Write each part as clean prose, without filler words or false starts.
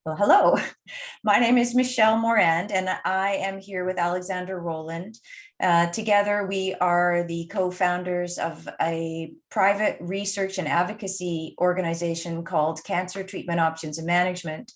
Well, hello. My name is Michelle Morand, and I am here with Alexander Rowland. Together, we are the co-founders of a private research and advocacy organization called Cancer Treatment Options and Management.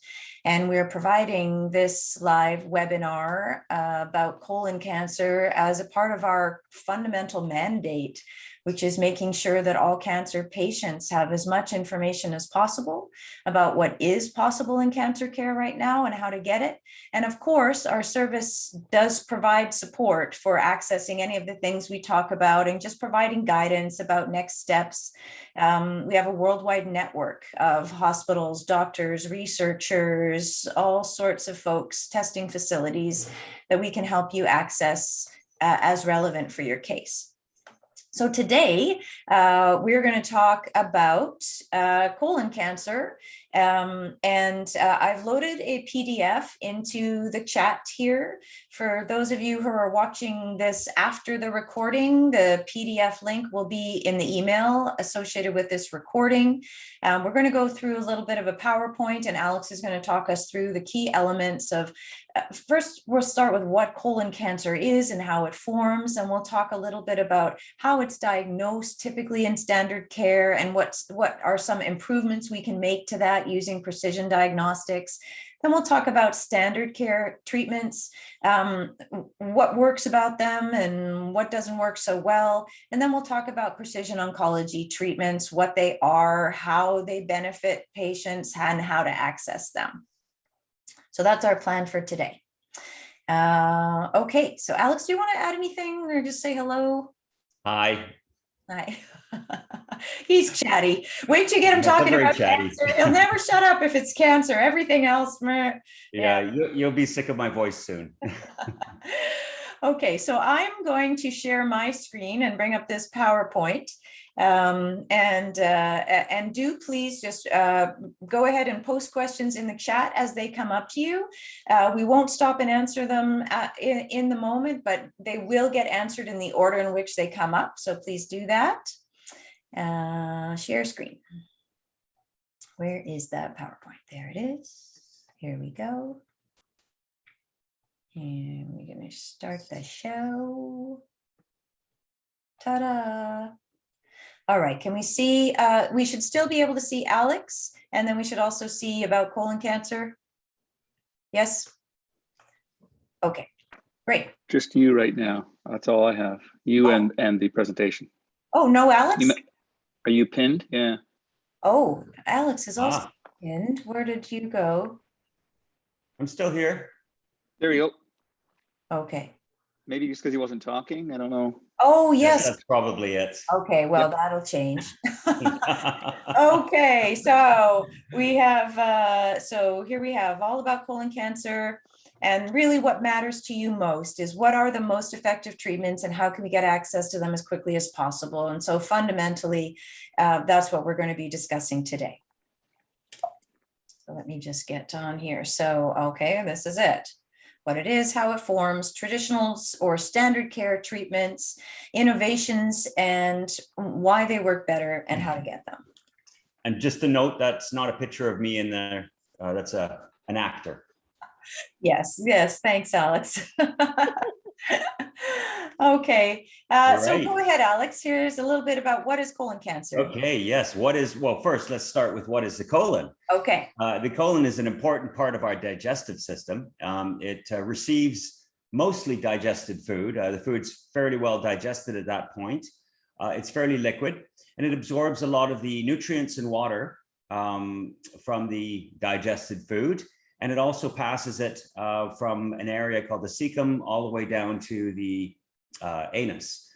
And we're providing this live webinar about colon cancer as a part of our fundamental mandate, which is making sure that all cancer patients have as much information as possible about what is possible in cancer care right now and how to get it. And of course, our service does provide support for accessing any of the things we talk about and just providing guidance about next steps. We have a worldwide network of hospitals, doctors, researchers, all sorts of folks, testing facilities that we can help you access as relevant for your case. So today, we're going to talk about colon cancer, and I've loaded a PDF into the chat here. For those of you who are watching this after the recording, the PDF link will be in the email associated with this recording. We're going to go through a little bit of a PowerPoint, and Alex is going to talk us through the key elements of, first, we'll start with what colon cancer is and how it forms, and we'll talk a little bit about how it's diagnosed typically in standard care and what are some improvements we can make to that using precision diagnostics. Then we'll talk about standard care treatments, what works about them and what doesn't work so well. And then we'll talk about precision oncology treatments, what they are, how they benefit patients, and how to access them. So that's our plan for today. Okay, so Alex, do you want to add anything or just say hello? Hi. Hi. He's chatty. Wait till you get him talking about cancer. He'll never shut up if it's cancer. Everything else, meh. Yeah, you'll be sick of my voice soon. Okay, so I'm going to share my screen and bring up this PowerPoint. And do please just go ahead and post questions in the chat as they come up to you. We won't stop and answer them in the moment, but they will get answered in the order in which they come up. So please do that. Share screen. Where is that PowerPoint? There it is. Here we go. And we're going to start the show. Ta-da. All right, can we see, we should still be able to see Alex, and then we should also see about colon cancer. Yes? Okay, great. Just you right now. That's all I have. You and the presentation. Oh, no, Alex? Are you pinned? Yeah. Oh, Alex is also pinned. Where did you go? I'm still here. There you go. Okay. Maybe just because he wasn't talking. I don't know. Oh, yes. That's probably it. Okay, well, that'll change. Okay, so we have, so here we have all about colon cancer. And really what matters to you most is what are the most effective treatments and how can we get access to them as quickly as possible? And so fundamentally, that's what we're going to be discussing today. So let me just get on here. So, okay, this is it. What it is, how it forms, traditional or standard care treatments, innovations, and why they work better and how to get them. And just to note, that's not a picture of me in there. That's an actor. Yes, yes. Thanks, Alex. Okay, so go ahead, Alex. Here's a little bit about what is colon cancer. Okay, yes. Well, first, let's start with what is the colon. Okay. The colon is an important part of our digestive system. It receives mostly digested food. The food's fairly well digested at that point. It's fairly liquid, and it absorbs a lot of the nutrients and water from the digested food. And it also passes it from an area called the cecum all the way down to the anus.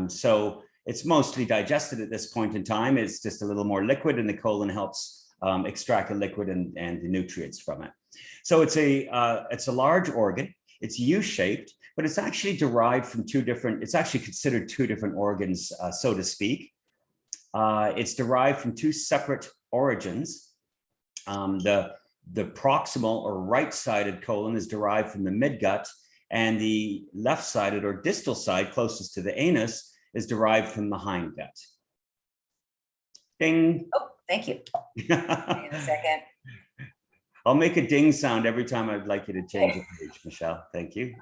So it's mostly digested at this point in time. It's just a little more liquid, and the colon helps extract the liquid and the nutrients from it. So it's a large organ. It's U-shaped, but it's actually derived from it's actually considered two different organs, so to speak. It's derived from two separate origins. The proximal or right-sided colon is derived from the midgut, and the left-sided or distal side closest to the anus is derived from the hindgut. Ding. Oh, thank you. Wait a second. I'll make a ding sound every time I'd like you to change the page, Michelle. Thank you.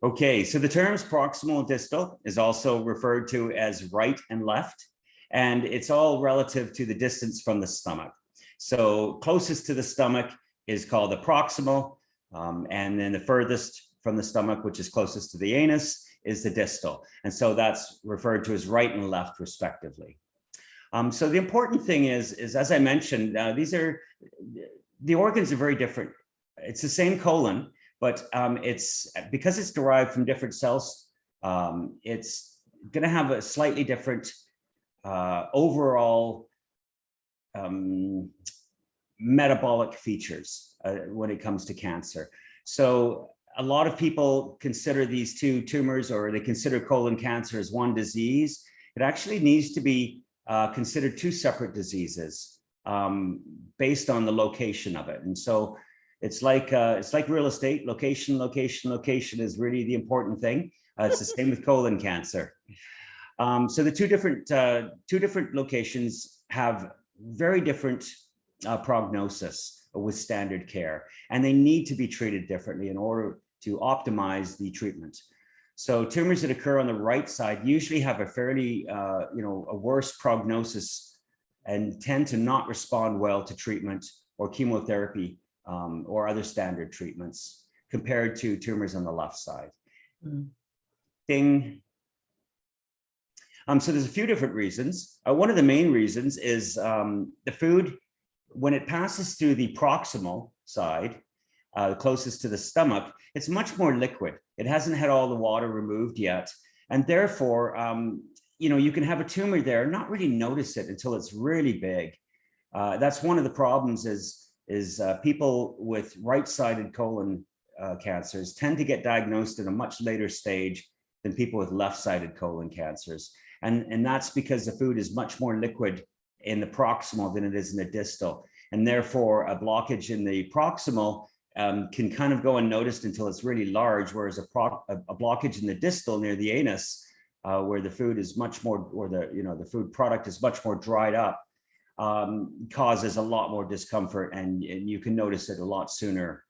Okay, so the terms proximal and distal is also referred to as right and left, and it's all relative to the distance from the stomach. So closest to the stomach is called the proximal, and then the furthest from the stomach, which is closest to the anus, is the distal. And so that's referred to as right and left, respectively. So the important thing is as I mentioned, the organs are very different. It's the same colon, but because it's derived from different cells, it's going to have a slightly different overall metabolic features when it comes to cancer. So a lot of people consider these two tumors, or they consider colon cancer as one disease. It actually needs to be considered two separate diseases based on the location of it. And so it's like real estate. Location is really the important thing. It's the same with colon cancer. So the two different locations have very different prognosis with standard care, and they need to be treated differently in order to optimize the treatment. So tumors that occur on the right side usually have a fairly, a worse prognosis and tend to not respond well to treatment or chemotherapy or other standard treatments compared to tumors on the left side. Ding. So there's a few different reasons. One of the main reasons is the food, when it passes through the proximal side, closest to the stomach, it's much more liquid. It hasn't had all the water removed yet. And therefore, you can have a tumor there, not really notice it until it's really big. That's one of the problems is people with right-sided colon cancers tend to get diagnosed at a much later stage than people with left-sided colon cancers. And that's because the food is much more liquid in the proximal than it is in the distal. And therefore, a blockage in the proximal can kind of go unnoticed until it's really large, whereas a blockage in the distal near the anus, where the food is much more, or the food product is much more dried up, causes a lot more discomfort, and you can notice it a lot sooner.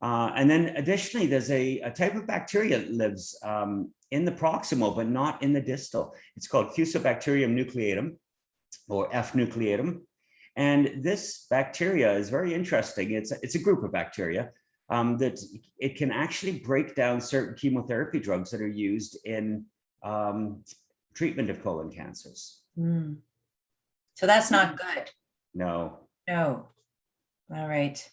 And then additionally, there's a type of bacteria that lives in the proximal, but not in the distal. It's called Fusobacterium nucleatum, or F. nucleatum. And this bacteria is very interesting. It's a group of bacteria that it can actually break down certain chemotherapy drugs that are used in treatment of colon cancers. So that's not good. No. No. All right.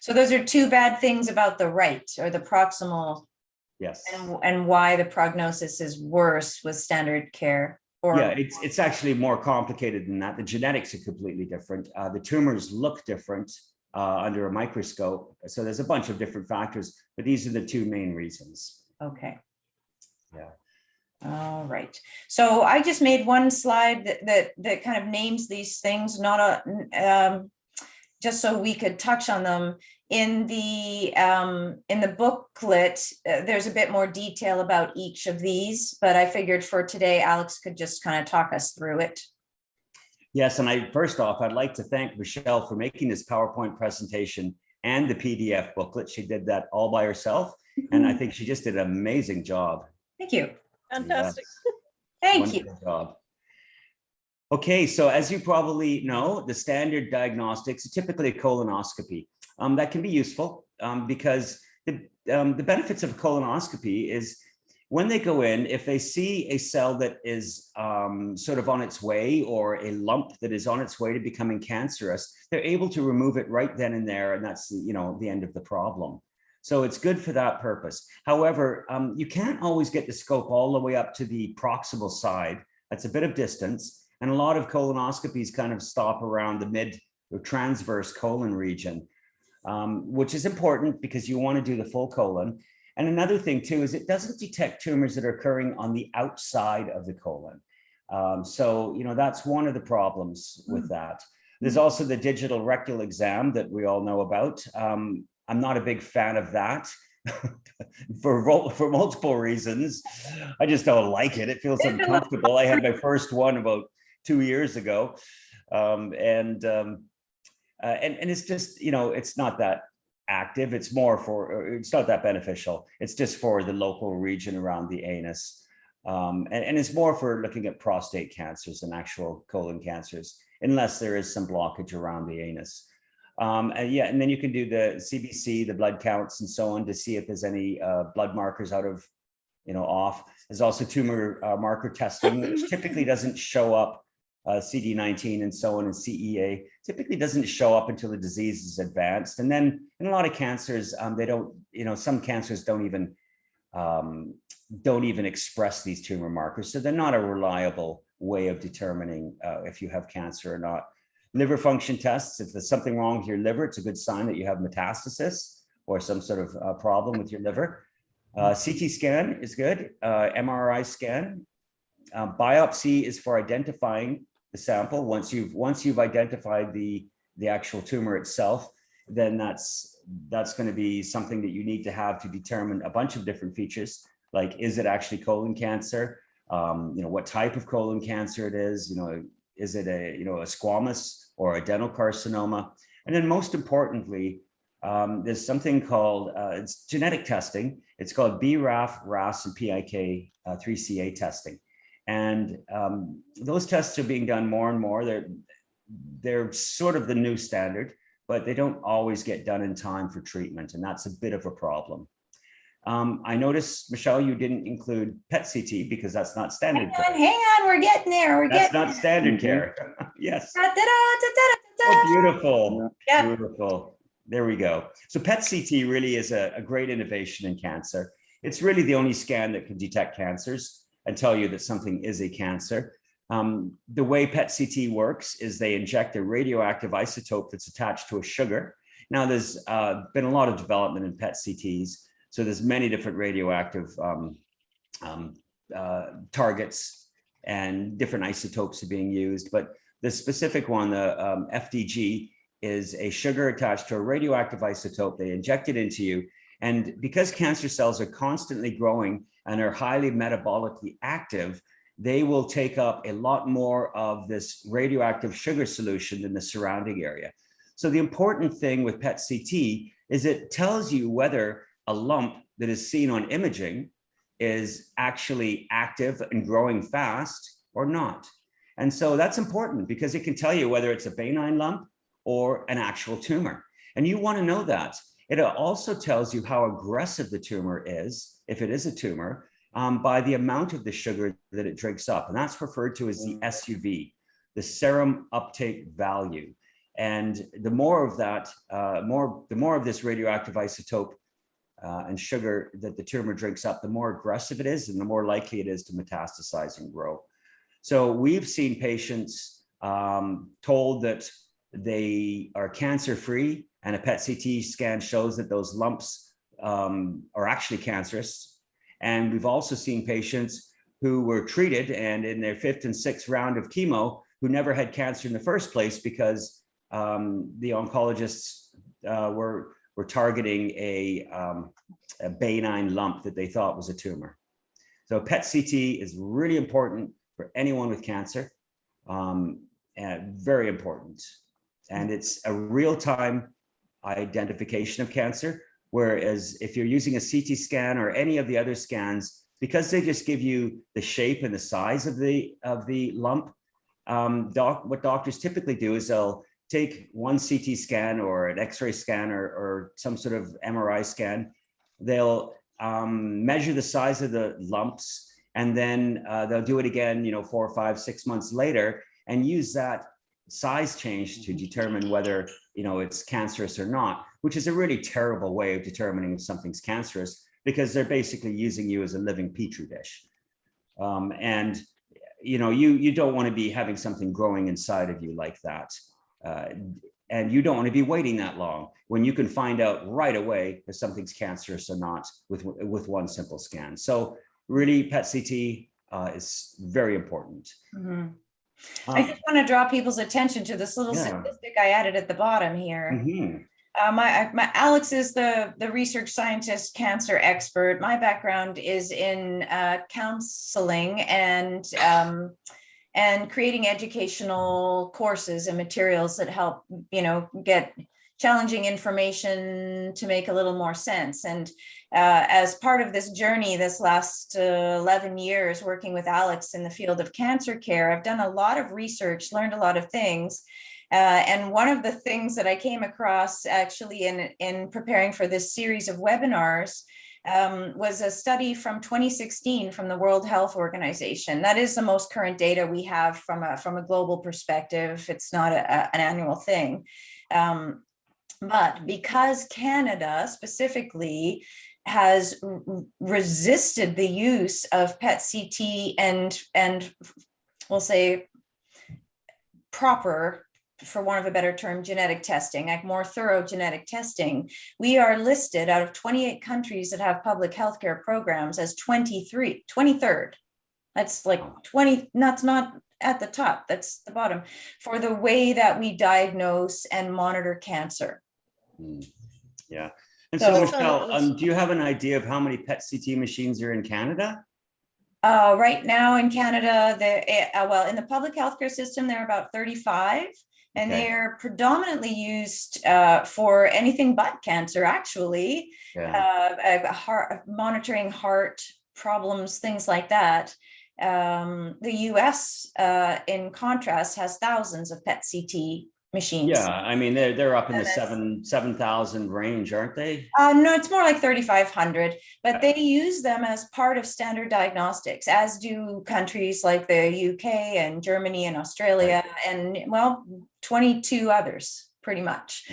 So those are two bad things about the right, or the proximal. Yes. And why the prognosis is worse with standard care. Yeah, it's actually more complicated than that. The genetics are completely different. The tumors look different under a microscope. So there's a bunch of different factors, but these are the two main reasons. Okay. Yeah. All right. So I just made one slide that kind of names these things, not just so we could touch on them. In the booklet, there's a bit more detail about each of these, but I figured for today, Alex could just kind of talk us through it. Yes, and first off, I'd like to thank Michelle for making this PowerPoint presentation and the PDF booklet. She did that all by herself, and I think she just did an amazing job. Thank you. Fantastic. Yes. Thank you. Wonderful job. Okay, so as you probably know, the standard diagnostics are typically a colonoscopy. That can be useful because the benefits of a colonoscopy is when they go in, if they see a cell that is sort of on its way, or a lump that is on its way to becoming cancerous, they're able to remove it right then and there, and that's the end of the problem. So it's good for that purpose. However, you can't always get the scope all the way up to the proximal side. That's a bit of distance, and a lot of colonoscopies kind of stop around the mid or transverse colon region. Which is important because you want to do the full colon. And another thing too is it doesn't detect tumors that are occurring on the outside of the colon. So that's one of the problems with that. There's also the digital rectal exam that we all know about. I'm not a big fan of that for multiple reasons. I just don't like it. It feels uncomfortable. I had my first one about 2 years ago. and it's just, it's not that active. It's more for, it's not that beneficial. It's just for the local region around the anus. And it's more for looking at prostate cancers than actual colon cancers, unless there is some blockage around the anus. And then you can do the CBC, the blood counts and so on to see if there's any blood markers out of, off. There's also tumor marker testing, which typically doesn't show up, CD19 and so on, and CEA typically doesn't show up until the disease is advanced. And then in a lot of cancers, they don't, some cancers don't even express these tumor markers. So they're not a reliable way of determining if you have cancer or not. Liver function tests, if there's something wrong with your liver, it's a good sign that you have metastasis or some sort of problem with your liver. CT scan is good, MRI scan. Biopsy is for identifying the sample. Once you've identified the actual tumor itself, then that's going to be something that you need to have to determine a bunch of different features, like, is it actually colon cancer? What type of colon cancer it is? Is it a squamous or adenocarcinoma? And then most importantly, there's something called, it's genetic testing. It's called BRAF, RAS, and PIK3CA testing. And those tests are being done more and more. They're sort of the new standard, but they don't always get done in time for treatment. And that's a bit of a problem. I noticed, Michelle, you didn't include PET CT because that's not standard care. Hang on, we're getting there. That's not standard care. Yes. Da, da, da, da, da, da. Oh, beautiful. Yeah. Beautiful. There we go. So PET CT really is a great innovation in cancer. It's really the only scan that can detect cancers and tell you that something is a cancer. The way PET CT works is they inject a radioactive isotope that's attached to a sugar. Now, there's been a lot of development in PET CTs. So there's many different radioactive targets, and different isotopes are being used. But the specific one, the FDG, is a sugar attached to a radioactive isotope. They inject it into you. And because cancer cells are constantly growing and are highly metabolically active, they will take up a lot more of this radioactive sugar solution than the surrounding area. So the important thing with PET CT is it tells you whether a lump that is seen on imaging is actually active and growing fast or not. And so that's important because it can tell you whether it's a benign lump or an actual tumor. And you want to know that. It also tells you how aggressive the tumor is, if it is a tumor, by the amount of the sugar that it drinks up. And that's referred to as the SUV, the serum uptake value. And the more of that, the more of this radioactive isotope and sugar that the tumor drinks up, the more aggressive it is and the more likely it is to metastasize and grow. So we've seen patients told that they are cancer-free, and a PET CT scan shows that those lumps are actually cancerous. And we've also seen patients who were treated and in their 5th and 6th round of chemo who never had cancer in the first place because the oncologists were targeting a benign lump that they thought was a tumor. So PET CT is really important for anyone with cancer, and very important. And it's a real-time identification of cancer. Whereas if you're using a CT scan or any of the other scans, because they just give you the shape and the size of the lump, what doctors typically do is they'll take one CT scan or an X-ray scan or some sort of MRI scan. They'll measure the size of the lumps, and then they'll do it again, 4, 5, 6 months later, and use that size change to determine whether it's cancerous or not, which is a really terrible way of determining if something's cancerous, because they're basically using you as a living petri dish. And you don't want to be having something growing inside of you like that. And you don't want to be waiting that long when you can find out right away if something's cancerous or not with one simple scan. So really, PET CT is very important. Mm-hmm. I just want to draw people's attention to this little statistic I added at the bottom here. Mm-hmm. My Alex is the research scientist, cancer expert. My background is in counseling and and creating educational courses and materials that help, get challenging information to make a little more sense. And as part of this journey, this last 11 years working with Alex in the field of cancer care, I've done a lot of research, learned a lot of things. And one of the things that I came across actually in preparing for this series of webinars was a study from 2016 from the World Health Organization. That is the most current data we have from a global perspective. It's not an annual thing. But because Canada specifically has resisted the use of PET CT and we'll say proper, for want of a better term, genetic testing, like more thorough genetic testing, we are listed out of 28 countries that have public healthcare programs as 23rd. That's like 20, that's not at the top, that's the bottom, for the way that we diagnose and monitor cancer. Yeah. And so Michelle, do you have an idea of how many PET CT machines are in Canada? Right now in Canada, well, in the public healthcare system, there are about 35, and Okay. they are predominantly used for anything but cancer, actually. Yeah. Monitoring heart problems, things like that. The US, in contrast, has thousands of PET CT machines. Yeah, I mean, they're up in the 7,000 range, aren't they? No, it's more like 3,500, but they use them as part of standard diagnostics, as do countries like the UK and Germany and Australia, and well, 22 others, pretty much,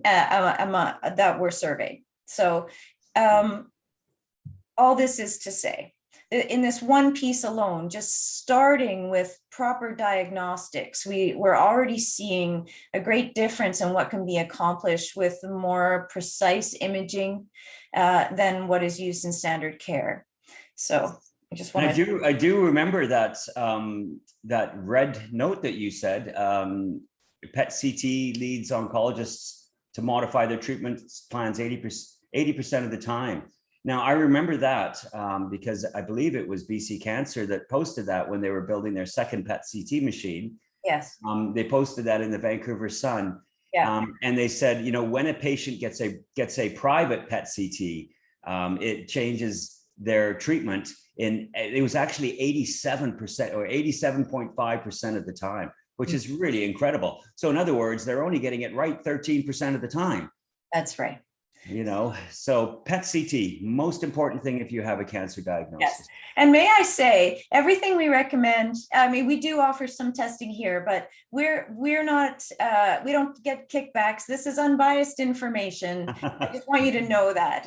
that were surveyed. So all this is to say, in this one piece alone, just starting with proper diagnostics, we're already seeing a great difference in what can be accomplished with more precise imaging than what is used in standard care. So I just want to. I do remember that that red note that you said. PET CT leads oncologists to modify their treatment plans 80% of the time. Now, I remember that because I believe it was BC Cancer that posted that when they were building their second PET CT machine. Yes. They posted that in the Vancouver Sun. Yeah. And they said, when a patient gets a private PET CT, it changes their treatment it was actually 87% or 87.5% of the time, which is really incredible. So in other words, they're only getting it right 13% of the time. That's right. So PET CT, most important thing if you have a cancer diagnosis. Yes. And may I say, everything we recommend, I mean, we do offer some testing here, but we're not, we don't get kickbacks. This is unbiased information. I just want you to know that.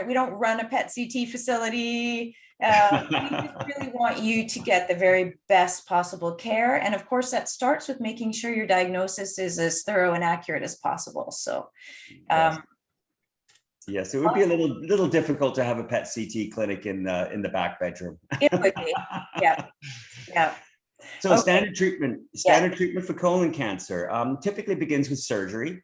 We don't run a PET CT facility. We just really want you to get the very best possible care. And of course, that starts with making sure your diagnosis is as thorough and accurate as possible. So, yes, it would be a little difficult to have a PET CT clinic in the back bedroom. It would be, yeah. So standard treatment for colon cancer typically begins with surgery.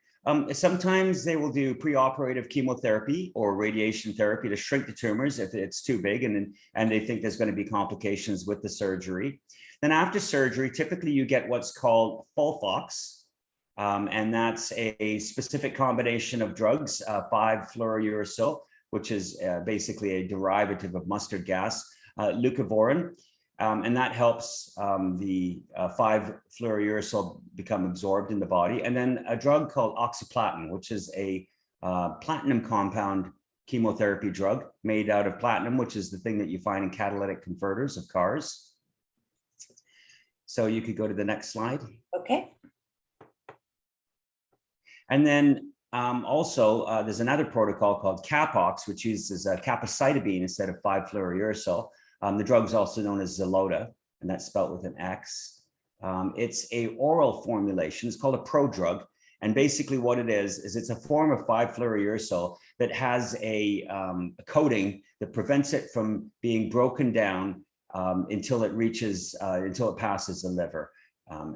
Sometimes they will do preoperative chemotherapy or radiation therapy to shrink the tumors if it's too big and they think there's going to be complications with the surgery. Then after surgery, typically you get what's called FOLFOX. And that's a specific combination of drugs, 5-fluorouracil, which is basically a derivative of mustard gas, leucovorin, and that helps the 5-fluorouracil become absorbed in the body. And then a drug called oxaliplatin, which is a platinum compound chemotherapy drug made out of platinum, which is the thing that you find in catalytic converters of cars. So you could go to the next slide. Okay. And then also there's another protocol called CAPOX, which uses capecitabine instead of 5-fluorouracil. The drug's also known as Xeloda, and that's spelled with an X. It's a oral formulation. It's called a prodrug. And basically what it is it's a form of 5-fluorouracil that has a coating that prevents it from being broken down until it passes the liver.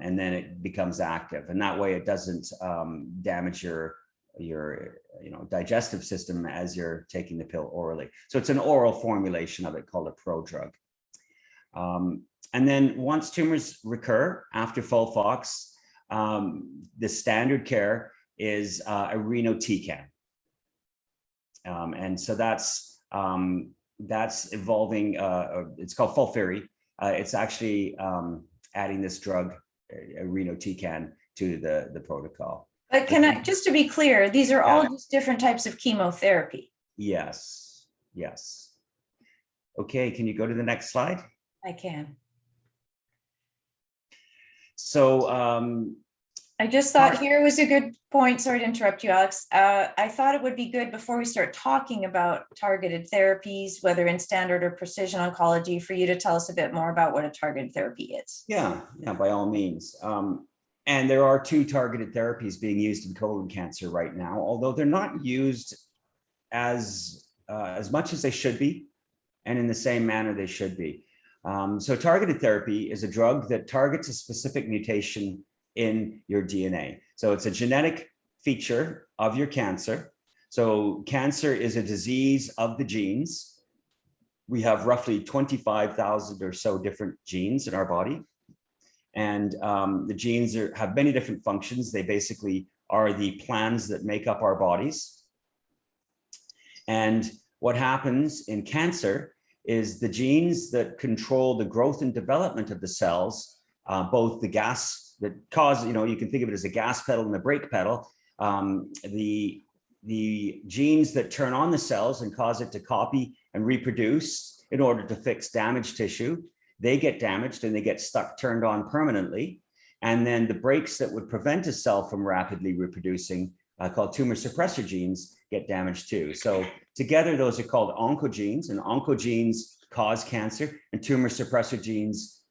And then it becomes active, and that way it doesn't damage your digestive system as you're taking the pill orally. So it's an oral formulation of it called a prodrug. And then once tumors recur after FOLFOX, the standard care is a irinotecan. And so that's evolving, it's called FOLFIRI. It's actually adding this drug, irinotecan, to the protocol. But can I, just to be clear, these are all Yeah. just different types of chemotherapy. Yes, yes. Okay, can you go to the next slide? I can. So I just thought here was a good point. Sorry to interrupt you, Alex. I thought it would be good before we start talking about targeted therapies, whether in standard or precision oncology, for you to tell us a bit more about what a targeted therapy is. yeah, by all means. And there are 2 targeted therapies being used in colon cancer right now, although they're not used as much as they should be, and in the same manner they should be. So targeted therapy is a drug that targets a specific mutation in your DNA. So it's a genetic feature of your cancer. So cancer is a disease of the genes. We have roughly 25,000 or so different genes in our body. And the genes have many different functions. They basically are the plans that make up our bodies. And what happens in cancer is the genes that control the growth and development of the cells, both the gas that cause, you can think of it as a gas pedal and a brake pedal, the genes that turn on the cells and cause it to copy and reproduce in order to fix damaged tissue, they get damaged and they get turned on permanently. And then the brakes that would prevent a cell from rapidly reproducing, called tumor suppressor genes, get damaged too. So together, those are called oncogenes, and oncogenes cause cancer, and tumor suppressor genes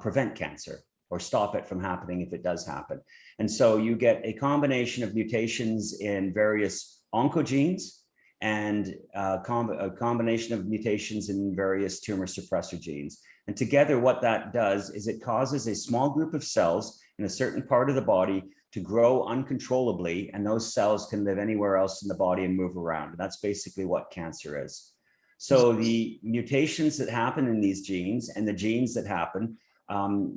prevent cancer or stop it from happening if it does happen. And so you get a combination of mutations in various oncogenes and a combination of mutations in various tumor suppressor genes. And together, what that does is it causes a small group of cells in a certain part of the body to grow uncontrollably, and those cells can live anywhere else in the body and move around. And that's basically what cancer is. So the mutations that happen in these genes and the genes that happen,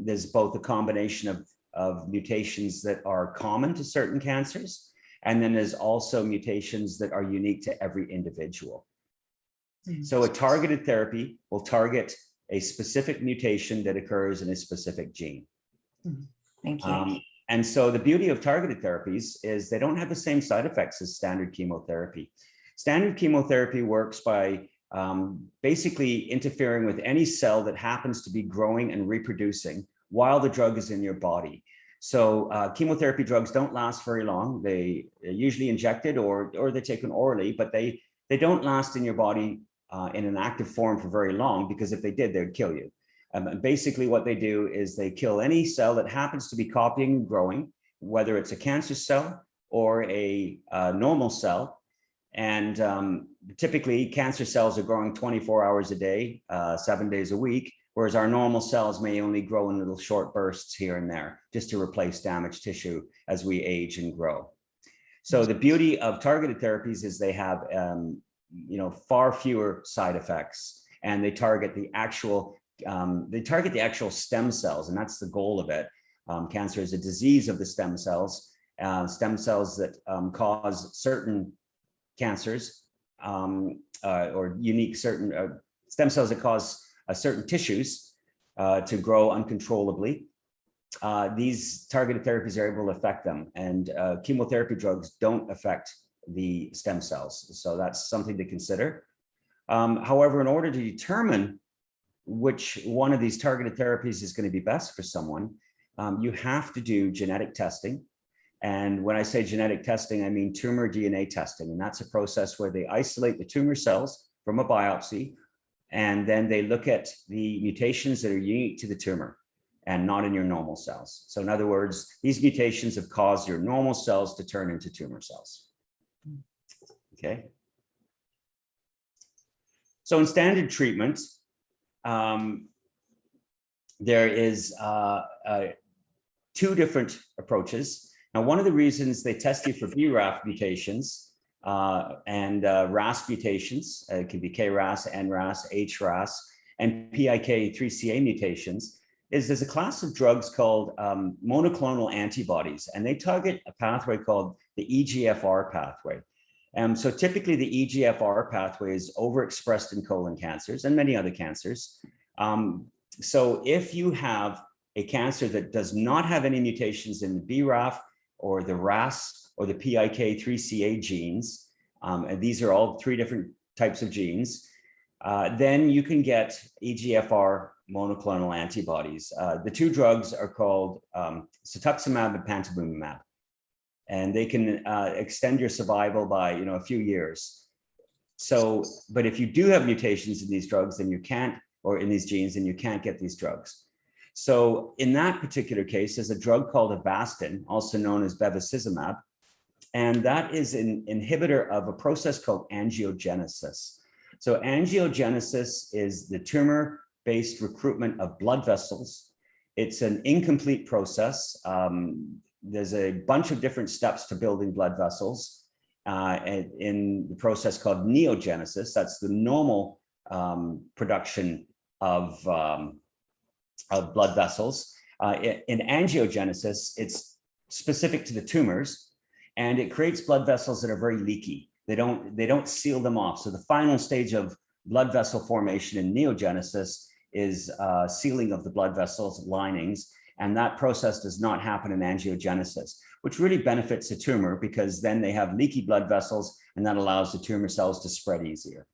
there's both a combination of mutations that are common to certain cancers, and then there's also mutations that are unique to every individual. So a targeted therapy will target a specific mutation that occurs in a specific gene. Thank you. And so the beauty of targeted therapies is they don't have the same side effects as standard chemotherapy. Standard chemotherapy works by basically interfering with any cell that happens to be growing and reproducing while the drug is in your body. So chemotherapy drugs don't last very long. They're usually injected or they're taken orally, but they don't last in your body in an active form for very long, because if they did, they'd kill you. Basically what they do is they kill any cell that happens to be copying and growing, whether it's a cancer cell or a normal cell. And typically cancer cells are growing 24 hours a day, 7 days a week, whereas our normal cells may only grow in little short bursts here and there, just to replace damaged tissue as we age and grow. So the beauty of targeted therapies is they have far fewer side effects, and they target the actual stem cells, and that's the goal of it. Cancer is a disease of the stem cells that cause certain cancers, or unique certain stem cells that cause certain tissues to grow uncontrollably. These targeted therapies are able to affect them, and chemotherapy drugs don't affect the stem cells. So that's something to consider. However, in order to determine which one of these targeted therapies is going to be best for someone, you have to do genetic testing. And when I say genetic testing, I mean tumor DNA testing. And that's a process where they isolate the tumor cells from a biopsy, and then they look at the mutations that are unique to the tumor and not in your normal cells. So in other words, these mutations have caused your normal cells to turn into tumor cells. Okay. So in standard treatment, there is 2 different approaches. Now, one of the reasons they test you for BRAF mutations and RAS mutations, it can be KRAS, NRAS, HRAS, and PIK3CA mutations is there's a class of drugs called monoclonal antibodies, and they target a pathway called the EGFR pathway. So typically the EGFR pathway is overexpressed in colon cancers and many other cancers. So if you have a cancer that does not have any mutations in the BRAF or the RAS or the PIK3CA genes, and these are all 3 different types of genes, then you can get EGFR monoclonal antibodies. The 2 drugs are called cetuximab and panitumumab, and they can extend your survival by a few years. So, but if you do have mutations in these drugs, then you can't, or in these genes, then you can't get these drugs. So in that particular case, there's a drug called Avastin, also known as bevacizumab, and that is an inhibitor of a process called angiogenesis. So angiogenesis is the tumor-based recruitment of blood vessels. It's an incomplete process. There's a bunch of different steps to building blood vessels in the process called neogenesis. That's the normal production of blood vessels. In angiogenesis, it's specific to the tumors, and it creates blood vessels that are very leaky. They don't seal them off. So the final stage of blood vessel formation in neogenesis is sealing of the blood vessels linings, and that process does not happen in angiogenesis, which really benefits the tumor because then they have leaky blood vessels, and that allows the tumor cells to spread easier.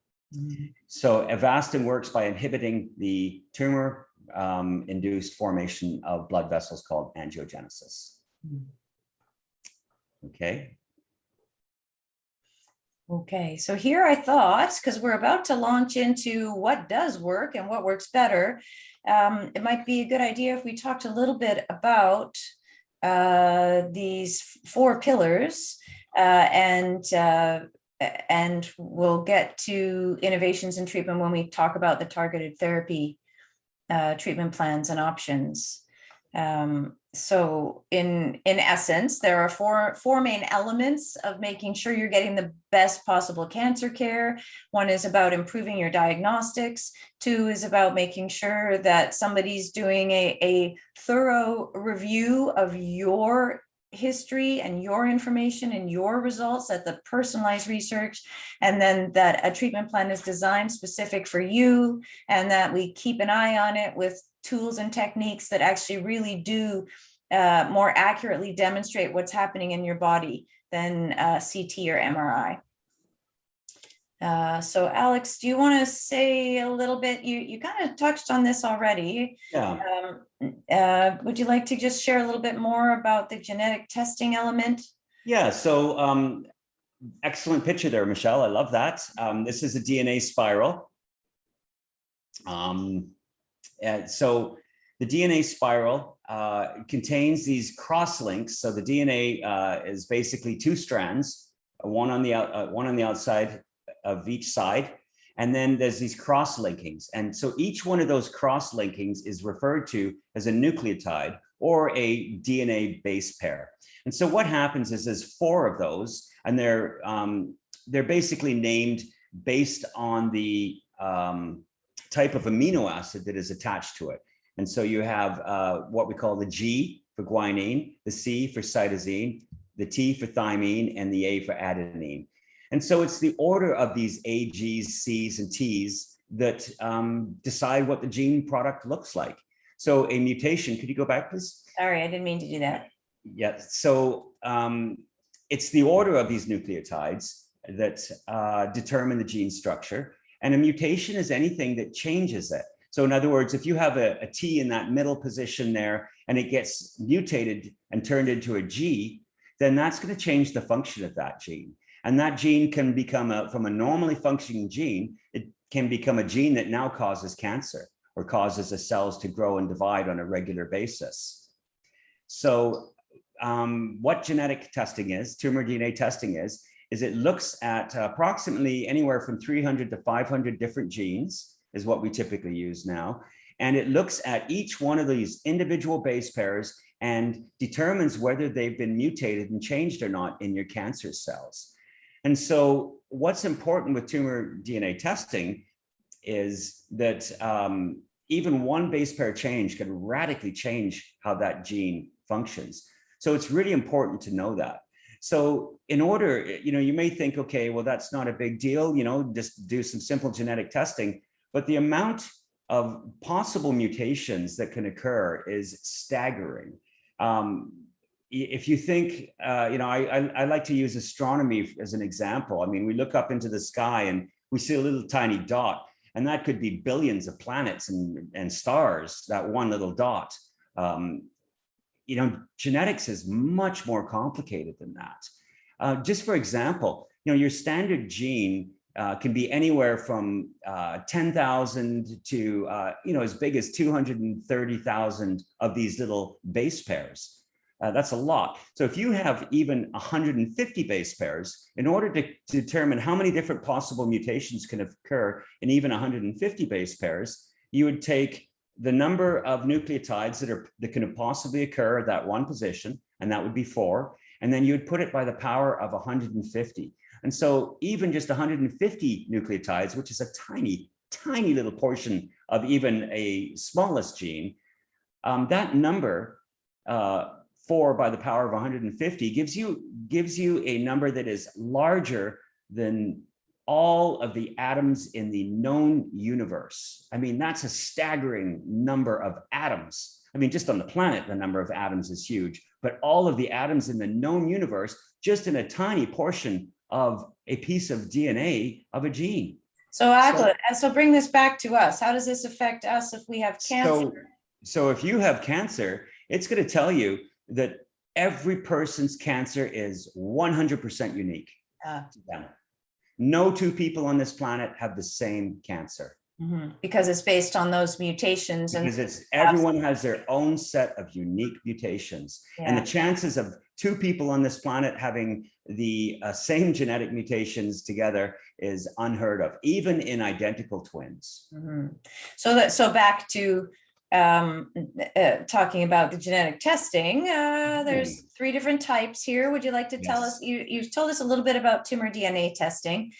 So Avastin works by inhibiting the tumor induced formation of blood vessels called angiogenesis. Okay. Okay, so here I thought, because we're about to launch into what does work and what works better, it might be a good idea if we talked a little bit about these 4 pillars, and we'll get to innovations in treatment when we talk about the targeted therapy treatment plans and options. So in essence, there are four main elements of making sure you're getting the best possible cancer care. 1 is about improving your diagnostics. 2 is about making sure that somebody's doing a thorough review of your history and your information and your results at the personalized research, and then that a treatment plan is designed specific for you, and that we keep an eye on it with tools and techniques that actually really do more accurately demonstrate what's happening in your body than CT or MRI. So Alex, do you want to say a little bit? You kind of touched on this already. Yeah. Would you like to just share a little bit more about the genetic testing element? Yeah, so excellent picture there, Michelle. I love that. This is a DNA spiral. So the DNA spiral contains these cross links. So the DNA is basically 2 strands, one on the outside of each side, and then there's these cross linkings. And so each one of those cross linkings is referred to as a nucleotide or a DNA base pair. And so what happens is there's 4 of those, and they're basically named based on the type of amino acid that is attached to it. And so you have what we call the G for guanine, the C for cytosine, the T for thymine, and the A for adenine. And so it's the order of these A, G's, C's, and T's that decide what the gene product looks like. So a mutation, could you go back, please? Sorry, I didn't mean to do that. Yeah, so it's the order of these nucleotides that determine the gene structure. And a mutation is anything that changes it. So in other words, if you have a T in that middle position there and it gets mutated and turned into a G, then that's going to change the function of that gene. And that gene can become from a normally functioning gene, it can become a gene that now causes cancer or causes the cells to grow and divide on a regular basis. So what genetic testing is, tumor DNA testing is it looks at approximately anywhere from 300 to 500 different genes is what we typically use now. And it looks at each one of these individual base pairs and determines whether they've been mutated and changed or not in your cancer cells. And so what's important with tumor DNA testing is that even one base pair change can radically change how that gene functions. So it's really important to know that. So in order, you may think, okay, well, that's not a big deal, just do some simple genetic testing, but the amount of possible mutations that can occur is staggering. If you think, I like to use astronomy as an example. I mean, we look up into the sky and we see a little tiny dot, and that could be billions of planets and stars, that one little dot. Genetics is much more complicated than that. Just for example, your standard gene can be anywhere from 10,000 to as big as 230,000 of these little base pairs. That's a lot. So if you have even 150 base pairs, in order to determine how many different possible mutations can occur in even 150 base pairs, you would take the number of nucleotides that can possibly occur at that one position, and that would be 4, and then you'd put it by the power of 150. And so even just 150 nucleotides, which is a tiny, tiny little portion of even a smallest gene, that number, 4 by the power of 150, gives you a number that is larger than all of the atoms in the known universe. I mean, that's a staggering number of atoms. I mean, just on the planet, the number of atoms is huge, but all of the atoms in the known universe, just in a tiny portion of a piece of DNA of a gene. So bring this back to us. How does this affect us if we have cancer? So if you have cancer, it's going to tell you that every person's cancer is 100% unique to them. No two people on this planet have the same cancer. Because it's based on those mutations. Because everyone has their own set of unique mutations. Yeah. And the chances of two people on this planet having the same genetic mutations together is unheard of, even in identical twins. So back to talking about the genetic testing, there's 3 different types here. Would you like to tell us, you've told us a little bit about tumor DNA testing.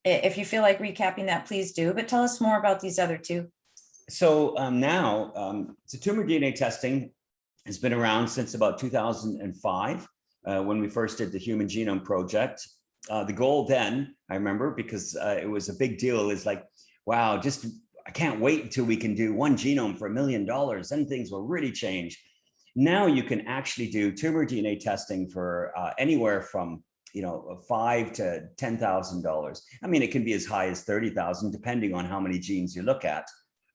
If you feel like recapping that, please do, but tell us more about these other 2. So so tumor DNA testing has been around since about 2005, when we first did the Human Genome Project. The goal then, I remember, because it was a big deal, is like, wow, I can't wait until we can do one genome for $1 million, then things will really change. Now you can actually do tumor DNA testing for anywhere from $5,000 to $10,000. I mean, it can be as high as 30,000, depending on how many genes you look at.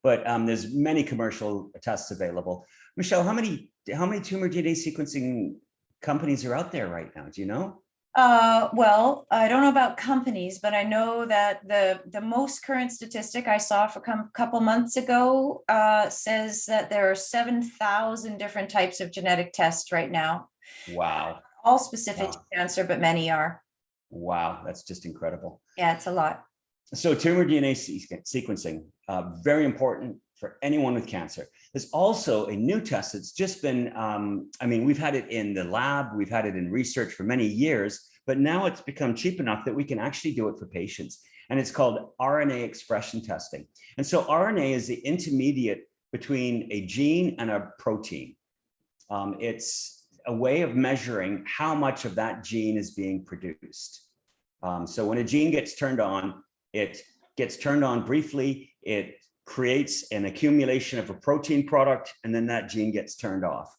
But there's many commercial tests available. Michelle, how many tumor DNA sequencing companies are out there right now? Do you know? Well, I don't know about companies, but I know that the most current statistic I saw for a couple months ago says that there are 7,000 different types of genetic tests right now. Wow. All specific to cancer, but many are. Wow, that's just incredible. Yeah, it's a lot. So tumor DNA sequencing, very important for anyone with cancer. There's also a new test that's just been, we've had it in the lab, we've had it in research for many years, but now it's become cheap enough that we can actually do it for patients. And it's called RNA expression testing. And so RNA is the intermediate between a gene and a protein. It's a way of measuring how much of that gene is being produced. So when a gene gets turned on, it gets turned on briefly, it creates an accumulation of a protein product, and then that gene gets turned off.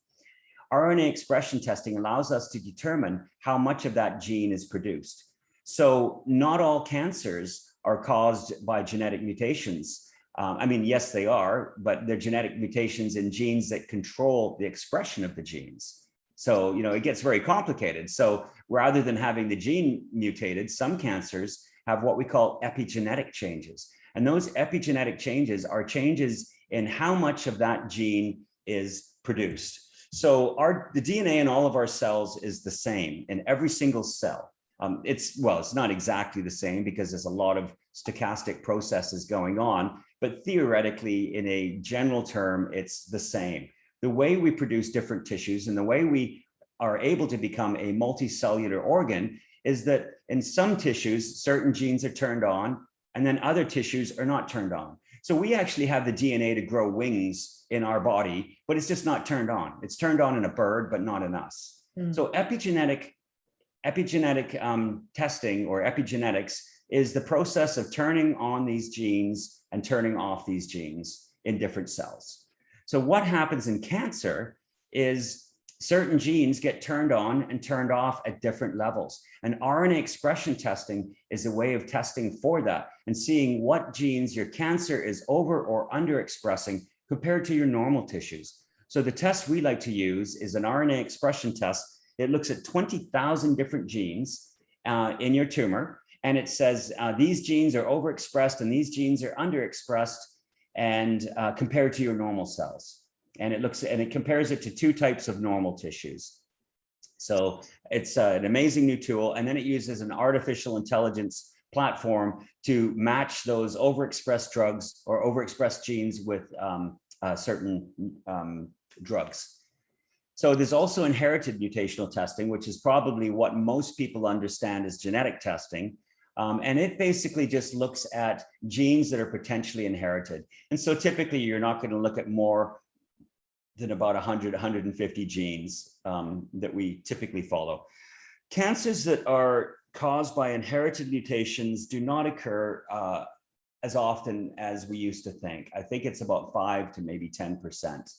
RNA expression testing allows us to determine how much of that gene is produced. So not all cancers are caused by genetic mutations. Yes, they are, but they're genetic mutations in genes that control the expression of the genes. So, it gets very complicated. So rather than having the gene mutated, some cancers have what we call epigenetic changes. And those epigenetic changes are changes in how much of that gene is produced. So the DNA in all of our cells is the same in every single cell. It's not exactly the same because there's a lot of stochastic processes going on, but theoretically, in a general term, it's the same. The way we produce different tissues and the way we are able to become a multicellular organ is that in some tissues, certain genes are turned on, and then other tissues are not turned on. So we actually have the DNA to grow wings in our body, but it's just not turned on. It's turned on in a bird, but not in us. So epigenetic testing, or epigenetics, is the process of turning on these genes and turning off these genes in different cells. So what happens in cancer is certain genes get turned on and turned off at different levels. And RNA expression testing is a way of testing for that and seeing what genes your cancer is over or under expressing compared to your normal tissues. So the test we like to use is an RNA expression test. It looks at 20,000 different genes in your tumor. And it says these genes are overexpressed and these genes are underexpressed, and compared to your normal cells. And it compares it to 2 types of normal tissues. So it's an amazing new tool. And then it uses an artificial intelligence platform to match those overexpressed drugs or overexpressed genes with certain drugs. So there's also inherited mutational testing, which is probably what most people understand as genetic testing. And it basically just looks at genes that are potentially inherited. And so typically you're not going to look at more than about 100, 150 genes that we typically follow. Cancers that are caused by inherited mutations do not occur as often as we used to think. I think it's about 5 to maybe 10%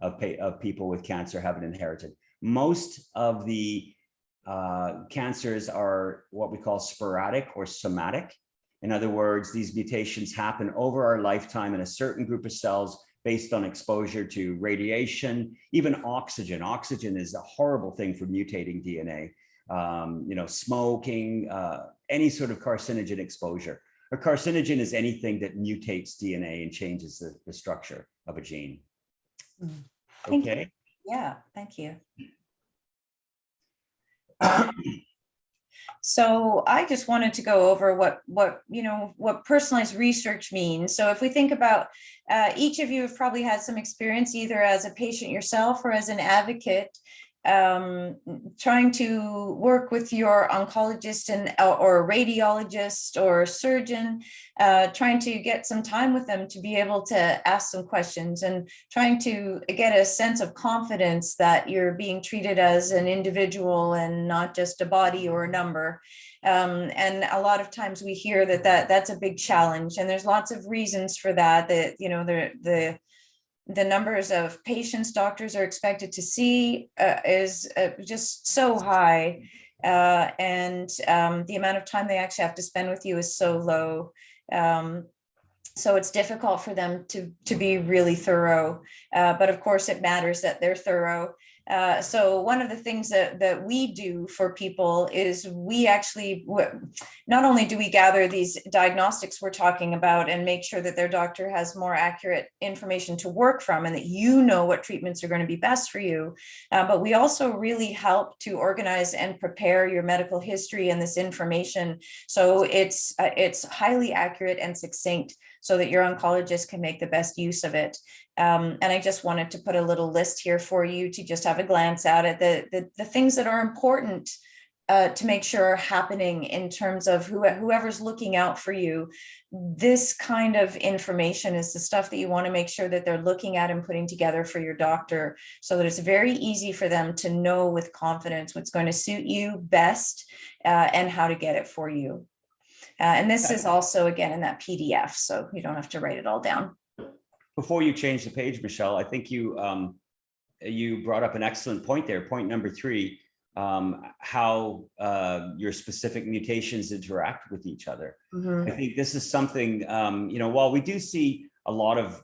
of people with cancer have it inherited. Most of the cancers are what we call sporadic or somatic. In other words, these mutations happen over our lifetime in a certain group of cells based on exposure to radiation, even oxygen. Oxygen is a horrible thing for mutating DNA. Smoking, any sort of carcinogen exposure. A carcinogen is anything that mutates DNA and changes the structure of a gene. Okay. Yeah, thank you. So I just wanted to go over what personalized research means. So if we think about each of you have probably had some experience either as a patient yourself or as an advocate trying to work with your oncologist or radiologist or surgeon, trying to get some time with them to be able to ask some questions and trying to get a sense of confidence that you're being treated as an individual and not just a body or a number. And a lot of times we hear that's a big challenge, and there's lots of reasons for that. The numbers of patients doctors are expected to see is just so high, and the amount of time they actually have to spend with you is so low. So it's difficult for them to be really thorough, but of course it matters that they're thorough. So one of the things that we do for people is we actually, not only do we gather these diagnostics we're talking about and make sure that their doctor has more accurate information to work from and that you know what treatments are going to be best for you, but we also really help to organize and prepare your medical history and this information so it's highly accurate and succinct so that your oncologist can make the best use of it. And I just wanted to put a little list here for you to just have a glance at it, the things that are important to make sure are happening in terms of whoever's looking out for you. This kind of information is the stuff that you want to make sure that they're looking at and putting together for your doctor so that it's very easy for them to know with confidence what's going to suit you best and how to get it for you. And this is also, again, in that PDF, so you don't have to write it all down. Before you change the page, Michelle, I think you brought up an excellent point there. Point number 3, how your specific mutations interact with each other. Mm-hmm. I think this is something, while we do see a lot of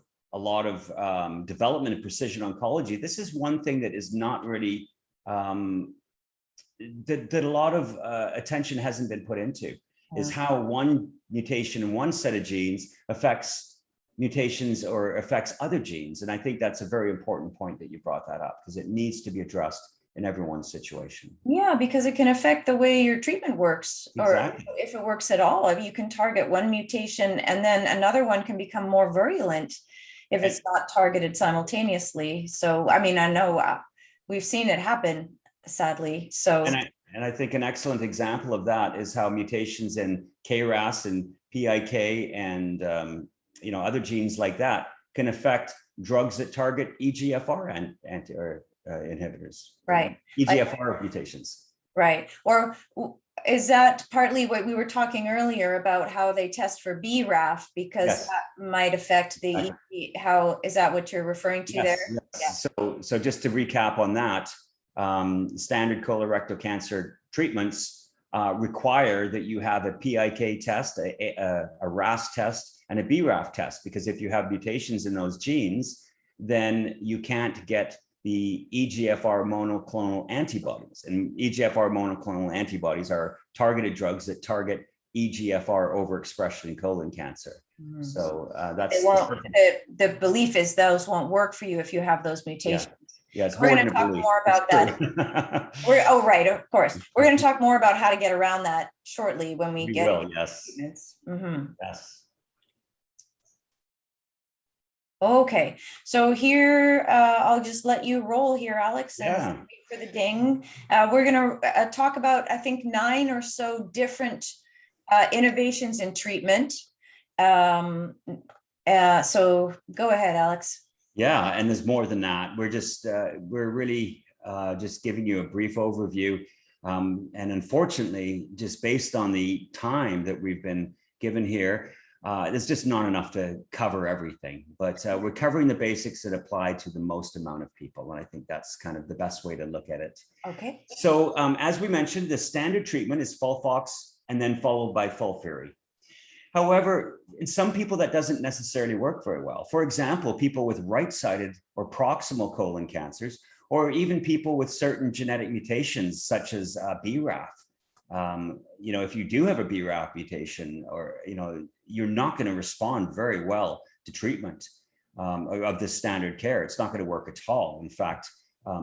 development in precision oncology, this is one thing that is not really, that a lot of attention hasn't been put into, is how one mutation in one set of genes affects mutations or affects other genes. And I think that's a very important point that you brought that up, because it needs to be addressed in everyone's situation. Yeah, because it can affect the way your treatment works, exactly. Or if it works at all. If you can target one mutation and then another one can become more virulent if it's not targeted simultaneously. So, I mean, I know we've seen it happen, sadly. So. And I think an excellent example of that is how mutations in KRAS and PIK and other genes like that can affect drugs that target EGFR and inhibitors, Right. EGFR mutations. Right. Or is that partly what we were talking earlier about how they test for BRAF, because Yes. that might affect the, how, is that what you're referring to there? Yes. So just to recap on that, standard colorectal cancer treatments require that you have a PIK test, a RAS test, and a BRAF test, because if you have mutations in those genes, then you can't get the EGFR monoclonal antibodies. And EGFR monoclonal antibodies are targeted drugs that target EGFR overexpression in colon cancer. Mm-hmm. So that's the belief is those won't work for you if you have those mutations. Yeah, we're going to talk more about that. Oh, right, of course. We're going to talk more about how to get around that shortly when we get will, yes. Mm-hmm. Yes. Okay, so here I'll just let you roll here, Alex, and wait for the ding. We're going to talk about, I think, 9 or so different innovations in treatment. So go ahead, Alex. Yeah, and there's more than that. We're really just giving you a brief overview. And unfortunately, just based on the time that we've been given here, there's just not enough to cover everything, but we're covering the basics that apply to the most amount of people. And I think that's kind of the best way to look at it. Okay. So as we mentioned, the standard treatment is FOLFOX and then followed by FOLFIRI. However, in some people that doesn't necessarily work very well. For example, people with right-sided or proximal colon cancers, or even people with certain genetic mutations such as BRAF. If you do have a BRAF mutation, or you're not going to respond very well to treatment of the standard care. It's not going to work at all. In fact,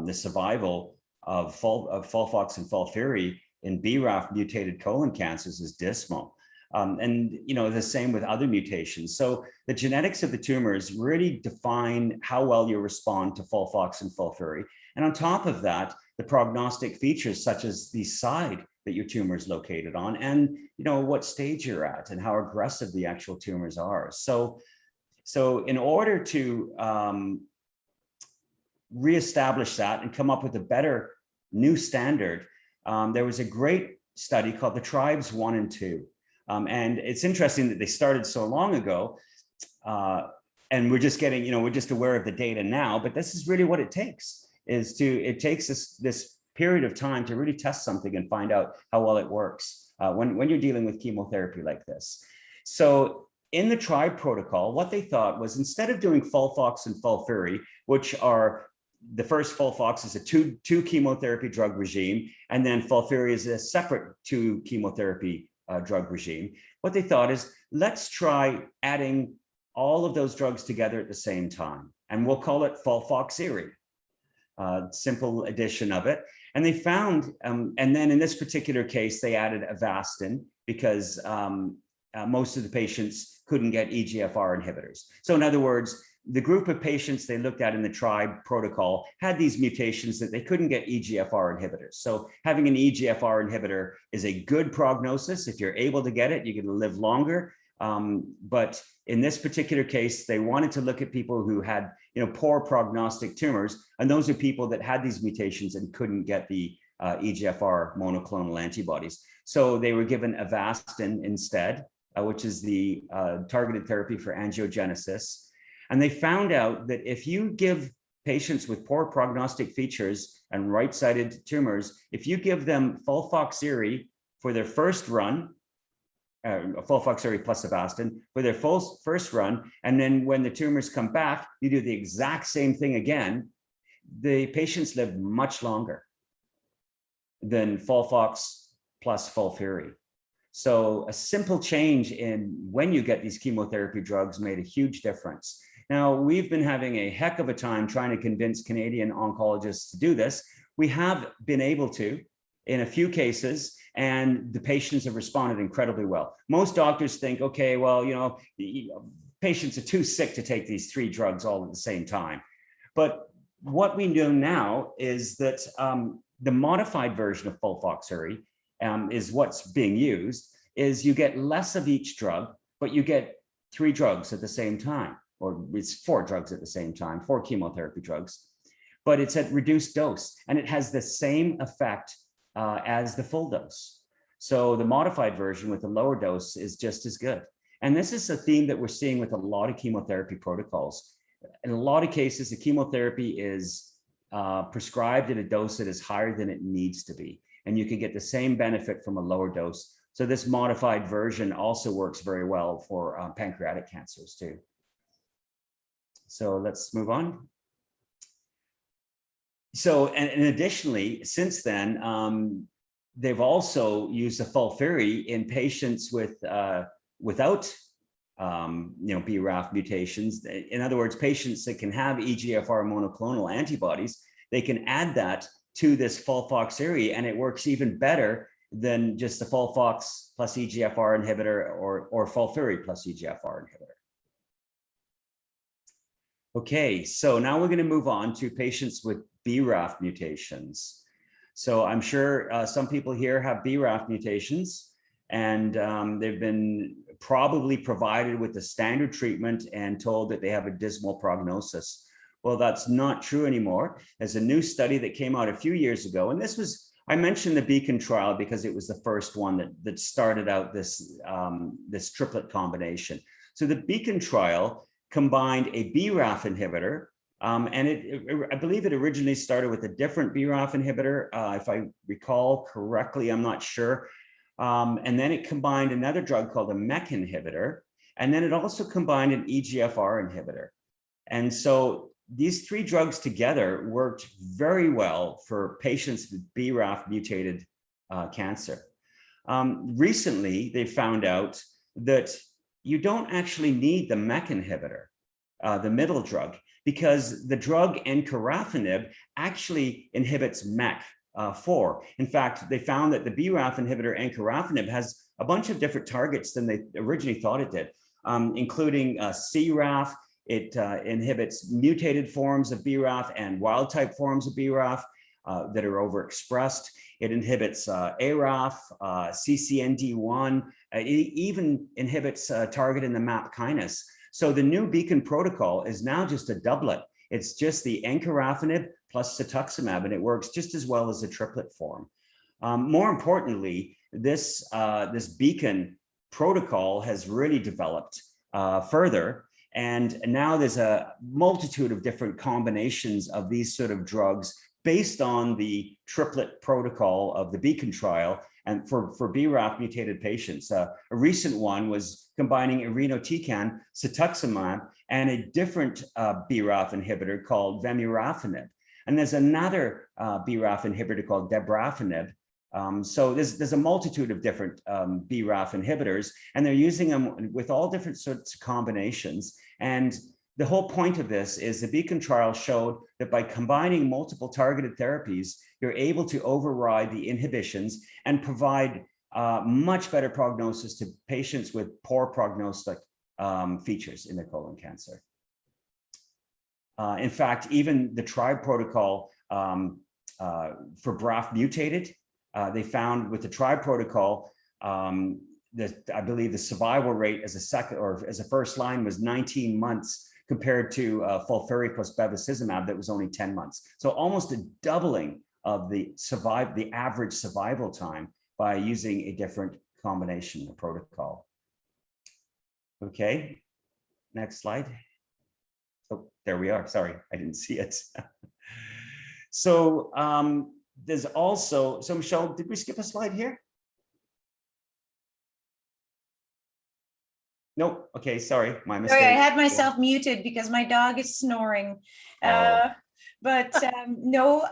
the survival of FOLFOX and FOLFIRI in BRAF mutated colon cancers is dismal. And the same with other mutations. So the genetics of the tumors really define how well you respond to FOLFOX and FOLFIRI. And on top of that, the prognostic features such as the side that your tumor is located on, and what stage you're at and how aggressive the actual tumors are. So in order to reestablish that and come up with a better new standard, there was a great study called the Tribes 1 and 2. And it's interesting that they started so long ago, and we're just getting, we're just aware of the data now, but this is really what it takes, it takes this period of time to really test something and find out how well it works when you're dealing with chemotherapy like this. So in the TRIBE protocol, what they thought was, instead of doing FOLFOX and FOLFIRI, which are, the first FOLFOX is a two chemotherapy drug regime, and then FOLFIRI is a separate 2 chemotherapy drug regime. What they thought is, let's try adding all of those drugs together at the same time, and we'll call it FOLFOXIRI. Simple addition of it. And they found, and then in this particular case, they added Avastin because most of the patients couldn't get EGFR inhibitors. So in other words, the group of patients they looked at in the TRIBE protocol had these mutations that they couldn't get EGFR inhibitors. So having an EGFR inhibitor is a good prognosis. If you're able to get it, you're going to live longer. But in this particular case, they wanted to look at people who had, poor prognostic tumors, and those are people that had these mutations and couldn't get the EGFR monoclonal antibodies. So they were given Avastin instead, which is the targeted therapy for angiogenesis. And they found out that if you give patients with poor prognostic features and right-sided tumors, if you give them FOLFOXIRI for their first run, FOLFOXIRI plus Avastin for their first run, and then when the tumors come back, you do the exact same thing again, the patients live much longer than FOLFOX plus FOLFIRI. So a simple change in when you get these chemotherapy drugs made a huge difference. Now, we've been having a heck of a time trying to convince Canadian oncologists to do this. We have been able to in a few cases, and the patients have responded incredibly well. Most doctors think, okay, well, patients are too sick to take these 3 drugs all at the same time. But what we know now is that the modified version of FOLFOXIRI is what's being used. is you get less of each drug, but you get 3 drugs at the same time, or it's 4 drugs at the same time, 4 chemotherapy drugs, but it's at reduced dose, and it has the same effect as the full dose. So the modified version with the lower dose is just as good. And this is a theme that we're seeing with a lot of chemotherapy protocols. In a lot of cases, the chemotherapy is prescribed at a dose that is higher than it needs to be, and you can get the same benefit from a lower dose. So this modified version also works very well for pancreatic cancers too. So let's move on. So, and additionally, since then, they've also used the FOLFIRI in patients with without BRAF mutations. In other words, patients that can have EGFR monoclonal antibodies, they can add that to this FOLFOXIRI, and it works even better than just the FOLFOX plus EGFR inhibitor or FOLFIRI plus EGFR inhibitor. Okay, so now we're going to move on to patients with BRAF mutations. So I'm sure some people here have BRAF mutations, and they've been probably provided with the standard treatment and told that they have a dismal prognosis. Well, that's not true anymore. There's a new study that came out a few years ago, and this was, I mentioned the Beacon trial because it was the first one that started out this, this triplet combination. So the Beacon trial combined a BRAF inhibitor, and I believe it originally started with a different BRAF inhibitor, if I recall correctly, I'm not sure. And then it combined another drug called a MEK inhibitor, and then it also combined an EGFR inhibitor. And so these 3 drugs together worked very well for patients with BRAF mutated cancer. Recently, they found out that you don't actually need the MEK inhibitor, the middle drug, because the drug encorafenib actually inhibits MEK4. In fact, they found that the BRAF inhibitor encorafenib has a bunch of different targets than they originally thought it did, including CRAF. It inhibits mutated forms of BRAF and wild type forms of BRAF that are overexpressed. It inhibits ARAF, CCND1, it even inhibits target in the MAP kinase. So the new Beacon protocol is now just a doublet. It's just the encorafenib plus cetuximab, and it works just as well as the triplet form. More importantly, this Beacon protocol has really developed further, and now there's a multitude of different combinations of these sort of drugs based on the triplet protocol of the Beacon trial, and for BRAF mutated patients. A recent one was combining irinotecan, cetuximab, and a different BRAF inhibitor called vemurafenib. And there's another BRAF inhibitor called dabrafenib. So there's a multitude of different BRAF inhibitors, and they're using them with all different sorts of combinations. And the whole point of this is the Beacon trial showed that by combining multiple targeted therapies, you're able to override the inhibitions and provide much better prognosis to patients with poor prognostic features in their colon cancer. In fact, even the TRIBE protocol for BRAF mutated, they found with the TRIBE protocol that I believe the survival rate as a second or as a first line was 19 months compared to FOLFIRI plus bevacizumab that was only 10 months. So almost a doubling of the average survival time by using a different combination of protocol. Okay, next slide. Oh, there we are. Sorry, I didn't see it. So there's also, so Michelle, did we skip a slide here? Nope. Okay, sorry, my mistake. Sorry, I had myself muted because my dog is snoring. But no,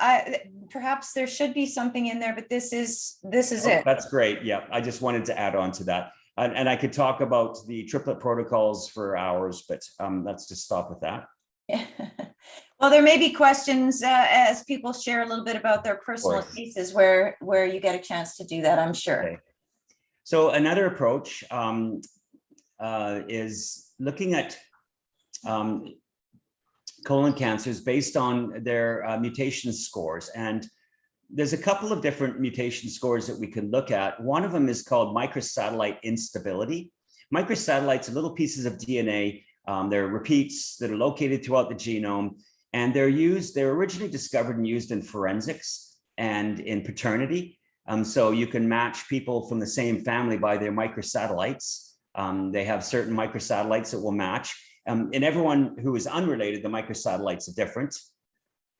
perhaps there should be something in there, but this is it. That's great. Yeah, I just wanted to add on to that. And I could talk about the triplet protocols for hours, but let's just stop with that. Well, there may be questions as people share a little bit about their personal cases where you get a chance to do that, I'm sure. Okay. So another approach is looking at colon cancers based on their mutation scores. And there's a couple of different mutation scores that we can look at. One of them is called microsatellite instability. Microsatellites are little pieces of DNA. They're repeats that are located throughout the genome, and they're originally discovered and used in forensics and in paternity. So you can match people from the same family by their microsatellites. They have certain microsatellites that will match. In everyone who is unrelated, the microsatellites are different.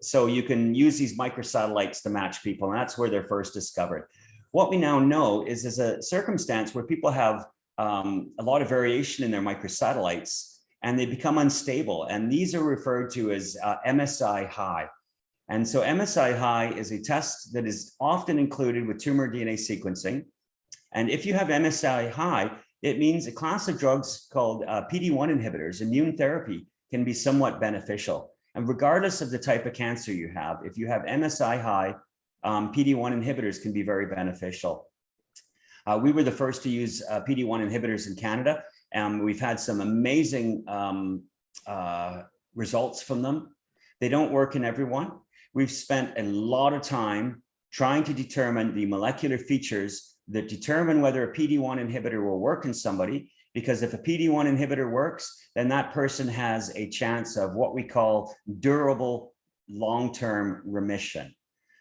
So you can use these microsatellites to match people, and that's where they're first discovered. What we now know is there's a circumstance where people have a lot of variation in their microsatellites, and they become unstable. And these are referred to as MSI high. And so MSI high is a test that is often included with tumor DNA sequencing. And if you have MSI high, it means a class of drugs called PD-1 inhibitors, immune therapy, can be somewhat beneficial. And regardless of the type of cancer you have, if you have MSI high, PD-1 inhibitors can be very beneficial. We were the first to use PD-1 inhibitors in Canada. We've had some amazing results from them. They don't work in everyone. We've spent a lot of time trying to determine the molecular features that determine whether a PD-1 inhibitor will work in somebody, because if a PD-1 inhibitor works, then that person has a chance of what we call durable long-term remission.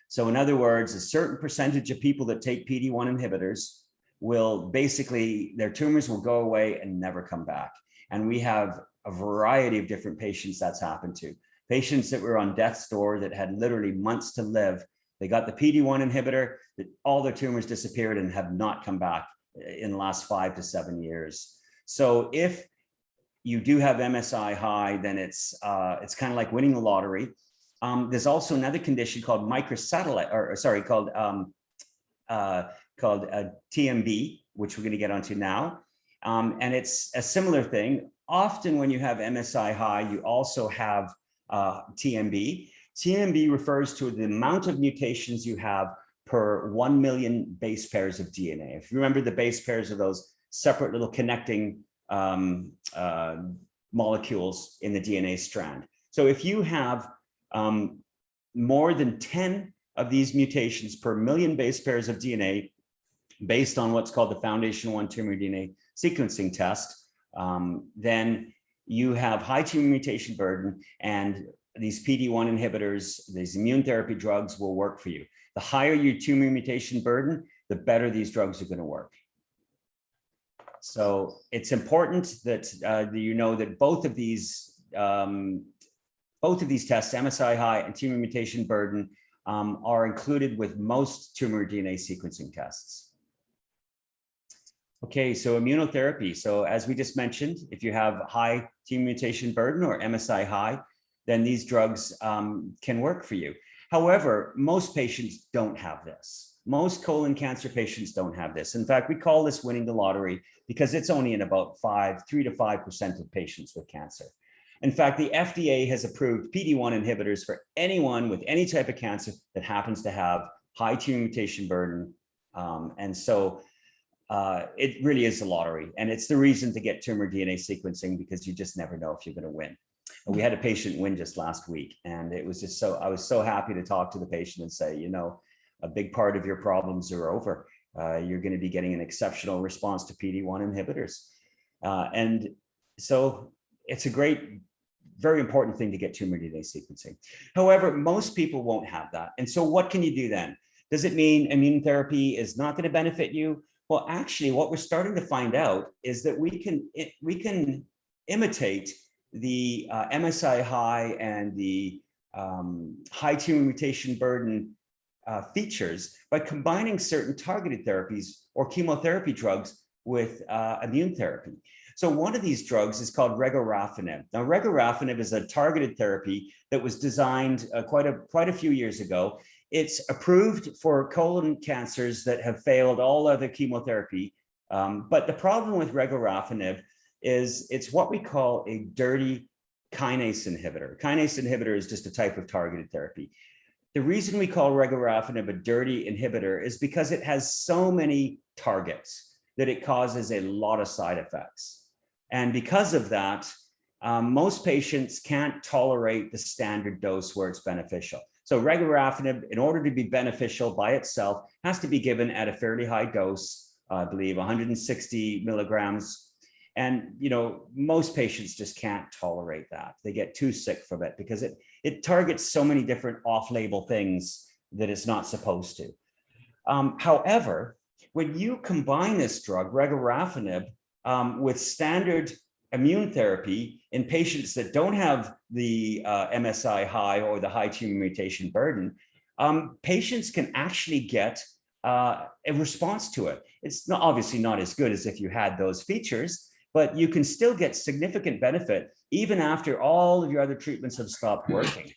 So in other words, a certain percentage of people that take PD-1 inhibitors will basically, their tumors will go away and never come back. And we have a variety of different patients that's happened to. Patients that were on death's door that had literally months to live. They got the PD-1 inhibitor, that all their tumors disappeared and have not come back in the last 5 to 7 years. So if you do have MSI high, then it's kind of like winning the lottery. There's also another condition called called TMB, which we're going to get onto now. And it's a similar thing. Often when you have MSI high, you also have TMB. TMB refers to the amount of mutations you have per 1 million base pairs of DNA. If you remember, the base pairs are those separate little connecting molecules in the DNA strand. So if you have more than 10 of these mutations per million base pairs of DNA, based on what's called the Foundation 1 tumor DNA sequencing test, then you have high tumor mutation burden, and these PD-1 inhibitors, these immune therapy drugs will work for you. The higher your tumor mutation burden, the better these drugs are going to work. So it's important that you know that both of these tests, MSI high and tumor mutation burden, are included with most tumor DNA sequencing tests. Okay, so immunotherapy. So as we just mentioned, if you have high tumor mutation burden or MSI high, then these drugs can work for you. However, most patients don't have this. Most colon cancer patients don't have this. In fact, we call this winning the lottery because it's only in about 3 to 5% of patients with cancer. In fact, the FDA has approved PD-1 inhibitors for anyone with any type of cancer that happens to have high tumor mutation burden. And so it really is a lottery. And it's the reason to get tumor DNA sequencing, because you just never know if you're going to win. And we had a patient win just last week, and it was just I was so happy to talk to the patient and say, you know, a big part of your problems are over. You're going to be getting an exceptional response to PD-1 inhibitors. And so it's a great, very important thing to get tumor DNA sequencing. However, most people won't have that. And so what can you do then? Does it mean immune therapy is not going to benefit you? Well, actually, what we're starting to find out is that we can imitate the MSI high and the high tumor mutation burden features by combining certain targeted therapies or chemotherapy drugs with immune therapy. So one of these drugs is called regorafenib. Now, regorafenib is a targeted therapy that was designed quite a few years ago. It's approved for colon cancers that have failed all other chemotherapy. But the problem with regorafenib is it's what we call a dirty kinase inhibitor. Kinase inhibitor is just a type of targeted therapy. The reason we call regorafenib a dirty inhibitor is because it has so many targets that it causes a lot of side effects. And because of that, most patients can't tolerate the standard dose where it's beneficial. So regorafenib, in order to be beneficial by itself, has to be given at a fairly high dose, I believe 160 milligrams. And most patients just can't tolerate that. They get too sick from it because it targets so many different off-label things that it's not supposed to. However, when you combine this drug, regorafenib, with standard immune therapy in patients that don't have the MSI high or the high tumor mutation burden, patients can actually get a response to it. It's not, obviously not as good as if you had those features, but you can still get significant benefit even after all of your other treatments have stopped working.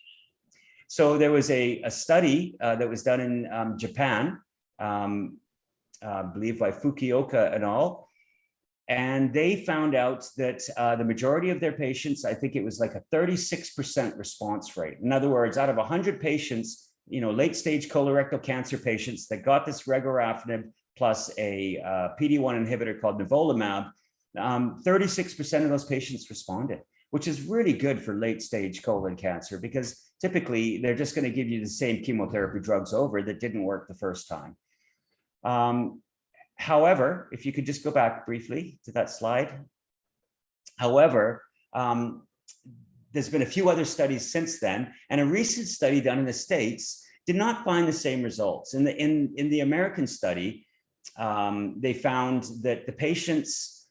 So there was a study that was done in Japan, I believe by Fukioka et al. And they found out that the majority of their patients, I think it was like a 36% response rate. In other words, out of 100 patients, late stage colorectal cancer patients that got this regorafenib plus a PD-1 inhibitor called nivolumab, 36% of those patients responded, which is really good for late stage colon cancer because typically they're just going to give you the same chemotherapy drugs over that didn't work the first time. However, if you could just go back briefly to that slide. However, there's been a few other studies since then, and a recent study done in the States did not find the same results. In the American study, they found that the patients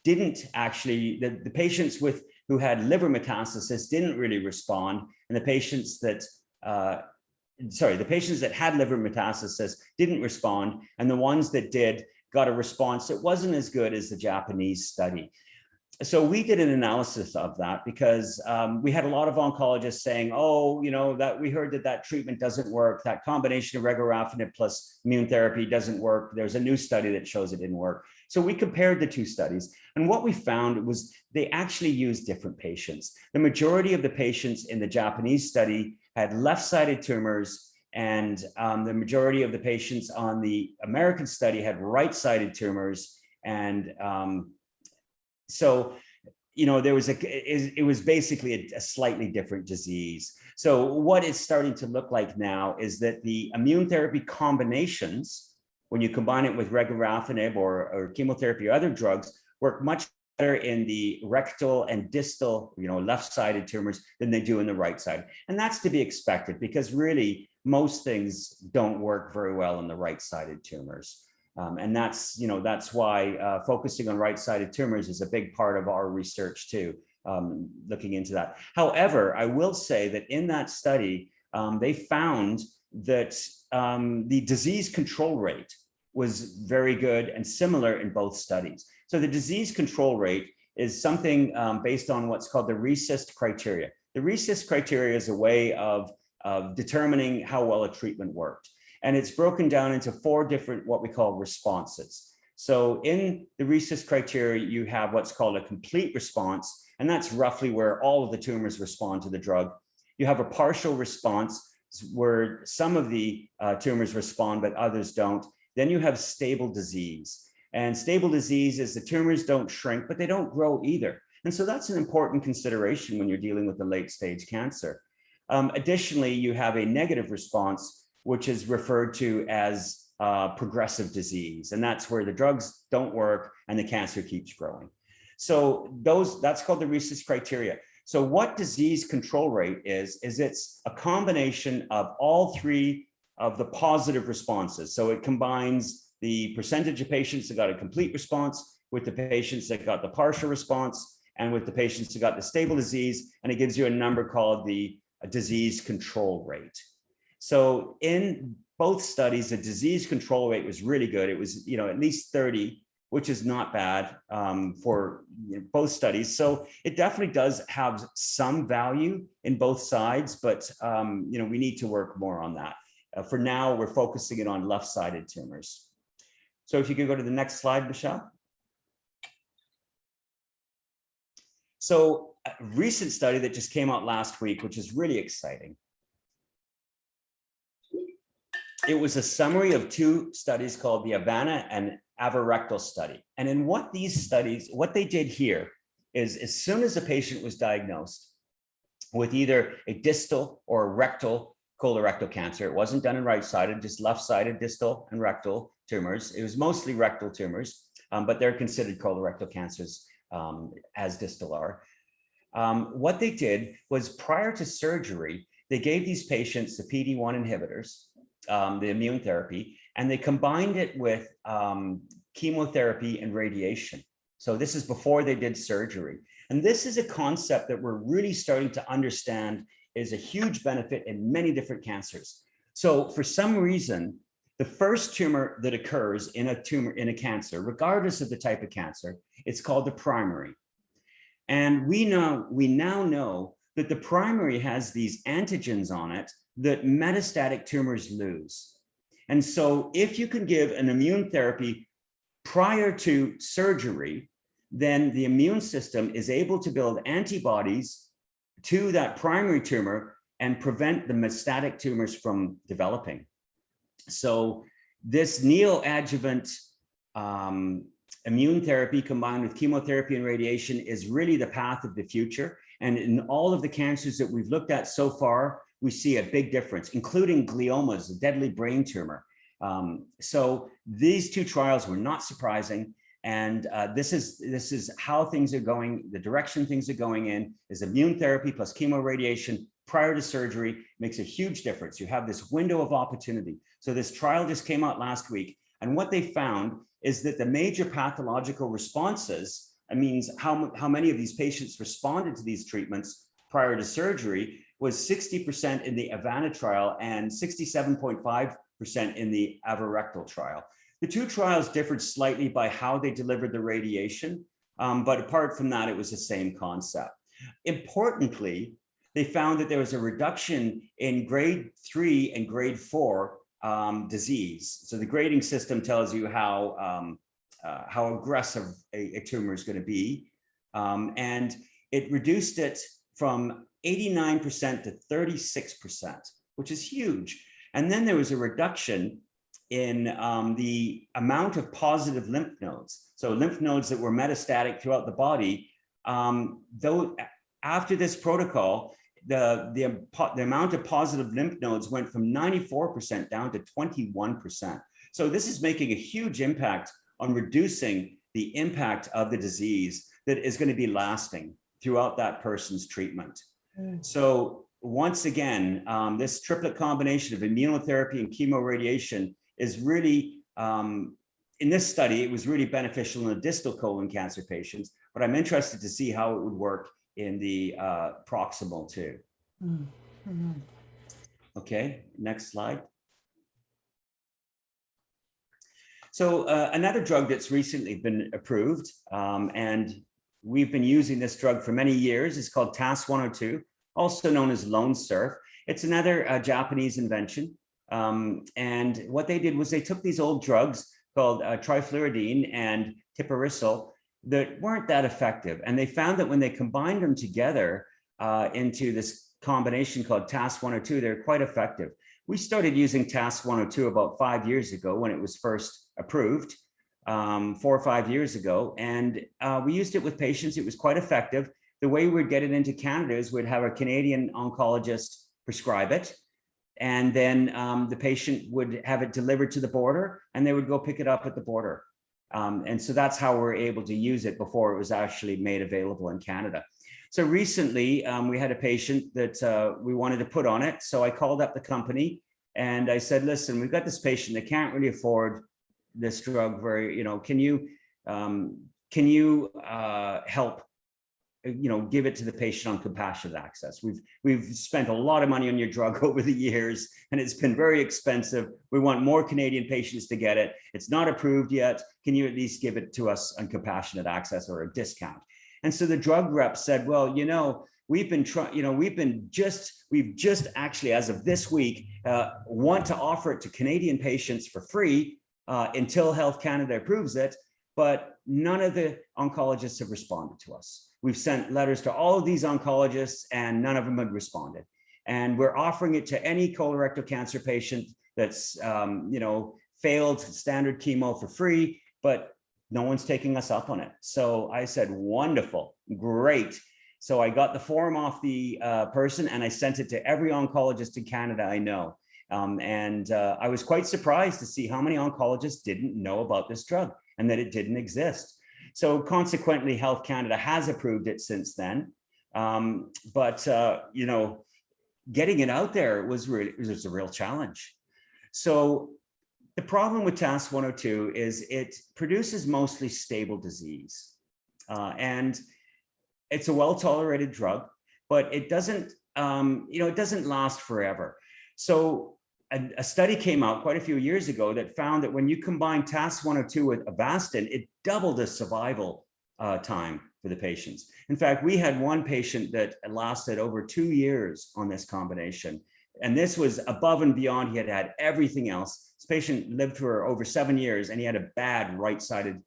didn't actually, the patients who had liver metastasis didn't really respond, and the patients that the patients that had liver metastasis didn't respond, and the ones that did got a response that wasn't as good as the Japanese study. So we did an analysis of that because we had a lot of oncologists saying, oh, that we heard that treatment doesn't work. That combination of regorafenib plus immune therapy doesn't work. There's a new study that shows it didn't work. So we compared the two studies. And what we found was they actually used different patients. The majority of the patients in the Japanese study had left-sided tumors, and the majority of the patients on the American study had right-sided tumors. And so, it was basically a slightly different disease. So what it's starting to look like now is that the immune therapy combinations, when you combine it with regorafenib or chemotherapy or other drugs, work much better in the rectal and distal, left-sided tumors than they do in the right side. And that's to be expected because really most things don't work very well in the right-sided tumors. And that's why focusing on right-sided tumors is a big part of our research too, looking into that. However, I will say that in that study, they found that the disease control rate was very good and similar in both studies. So the disease control rate is something based on what's called the RECIST criteria. The RECIST criteria is a way of determining how well a treatment worked. And it's broken down into 4 different, what we call responses. So in the RECIST criteria, you have what's called a complete response, and that's roughly where all of the tumors respond to the drug. You have a partial response where some of the tumors respond, but others don't. Then you have stable disease. And stable disease is the tumors don't shrink, but they don't grow either. And so that's an important consideration when you're dealing with the late stage cancer. Additionally, you have a negative response, which is referred to as progressive disease. And that's where the drugs don't work and the cancer keeps growing. So that's called the RECIST criteria. So what disease control rate is it's a combination of all 3 of the positive responses. So it combines the percentage of patients that got a complete response with the patients that got the partial response and with the patients that got the stable disease. And it gives you a number called the disease control rate. So in both studies, the disease control rate was really good. It was, at least 30, which is not bad for both studies. So it definitely does have some value in both sides, but we need to work more on that. For now, we're focusing it on left-sided tumors. So if you could go to the next slide, Michelle. So a recent study that just came out last week, which is really exciting. It was a summary of 2 studies called the Havana and Avarectal study. And in what these studies, what they did here is as soon as a patient was diagnosed, with either a distal or a rectal colorectal cancer. It wasn't done in right-sided, just left-sided distal and rectal tumors. It was mostly rectal tumors, but they're considered colorectal cancers as distal are. What they did was, prior to surgery, they gave these patients the PD-1 inhibitors, the immune therapy, and they combined it with chemotherapy and radiation. So this is before they did surgery. And this is a concept that we're really starting to understand is a huge benefit in many different cancers. So for some reason, the first tumor that occurs in a cancer, regardless of the type of cancer, it's called the primary. And we now know that the primary has these antigens on it that metastatic tumors lose. And so if you can give an immune therapy prior to surgery, then the immune system is able to build antibodies to that primary tumor and prevent the metastatic tumors from developing. So this neoadjuvant immune therapy combined with chemotherapy and radiation is really the path of the future. And in all of the cancers that we've looked at so far, we see a big difference, including gliomas, a deadly brain tumor. So these two trials were not surprising. And this is how things are going. The direction things are going in is immune therapy plus chemoradiation prior to surgery makes a huge difference. You have this window of opportunity. So this trial just came out last week. And what they found is that the major pathological responses, it means how many of these patients responded to these treatments prior to surgery, was 60% in the Havana trial and 67.5% in the avarectal trial. The two trials differed slightly by how they delivered the radiation, but apart from that, it was the same concept. Importantly, they found that there was a reduction in grade 3 and grade 4 disease. So the grading system tells you how aggressive a tumor is going to be, and it reduced it from 89% to 36%, which is huge. And then there was a reduction in the amount of positive lymph nodes. So lymph nodes that were metastatic throughout the body, though after this protocol, the amount of positive lymph nodes went from 94% down to 21%. So this is making a huge impact on reducing the impact of the disease that is going to be lasting throughout that person's treatment. So once again, this triplet combination of immunotherapy and chemoradiation is really, in this study, it was really beneficial in the distal colon cancer patients, but I'm interested to see how it would work in the proximal too. Mm-hmm. Okay, next slide. So another drug that's recently been approved, and we've been using this drug for many years, is called TAS-102, also known as Lone Surf. It's another Japanese invention. And what they did was they took these old drugs called trifluridine and tipiracil that weren't that effective. And they found that when they combined them together into this combination called TAS-102, they're quite effective. We started using TAS-102 about 5 years ago when it was first approved, 4 or 5 years ago. And we used it with patients. It was quite effective. The way we'd get it into Canada is we'd have a Canadian oncologist prescribe it. And then the patient would have it delivered to the border and they would go pick it up at the border. And so that's how we're able to use it before it was actually made available in Canada. So recently we had a patient that we wanted to put on it. So I called up the company and I said, listen, we've got this patient that can't really afford this drug very, can you help, give it to the patient on compassionate access. We've spent a lot of money on your drug over the years and it's been very expensive. We want more Canadian patients to get it. It's not approved yet. Can you at least give it to us on compassionate access or a discount? And so the drug rep said, well, we've just actually, as of this week, want to offer it to Canadian patients for free until Health Canada approves it, but none of the oncologists have responded to us. We've sent letters to all of these oncologists and none of them had responded. And we're offering it to any colorectal cancer patient that's, failed standard chemo for free, but no one's taking us up on it. So I said, wonderful, great. So I got the form off the person and I sent it to every oncologist in Canada I know. I was quite surprised to see how many oncologists didn't know about this drug and that it didn't exist. So consequently, Health Canada has approved it since then. You know, getting it out there was a real challenge. So the problem with TAS-102 is it produces mostly stable disease. And it's a well-tolerated drug, but it doesn't, you know, it doesn't last forever. So a study came out quite a few years ago that found that when you combine TAS-102 with Avastin, it doubled the survival time for the patients. In fact, we had one patient that lasted over 2 years on this combination. And this was above and beyond. He had had everything else. This patient lived for over 7 years and he had a bad right-sided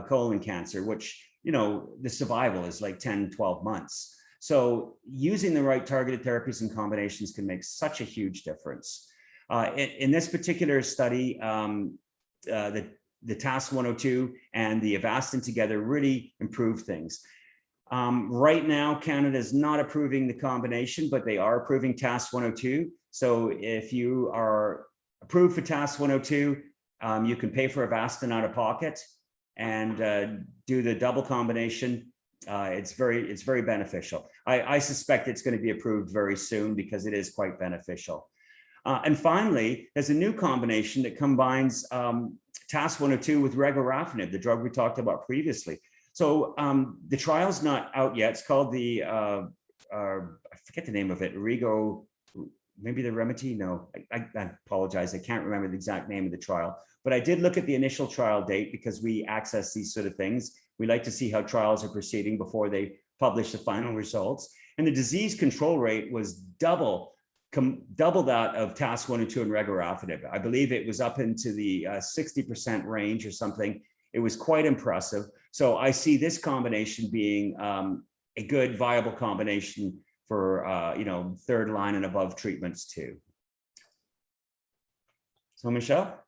colon cancer, which, you know, the survival is like 10, 12 months. So using the right targeted therapies and combinations can make such a huge difference. In this particular study, the TAS-102 and the Avastin together really improved things. Right now, Canada is not approving the combination, but they are approving TAS-102. So if you are approved for TAS-102, you can pay for Avastin out of pocket and do the double combination. It's very beneficial. I suspect it's going to be approved very soon because it is quite beneficial. And finally, there's a new combination that combines TAS-102 with regorafenib, the drug we talked about previously. So the trial's not out yet. It's called the, I forget the name of it, maybe the Remedy? No, I apologize. I can't remember the exact name of the trial. But I did look at the initial trial date because we access these sort of things. We like to see how trials are proceeding before they publish the final results. And the disease control rate was double that of TAS-102 and regorafenib. I believe it was up into the 60% range or something. It was quite impressive. So I see this combination being a good, viable combination for you know, third line and above treatments too. So Michelle?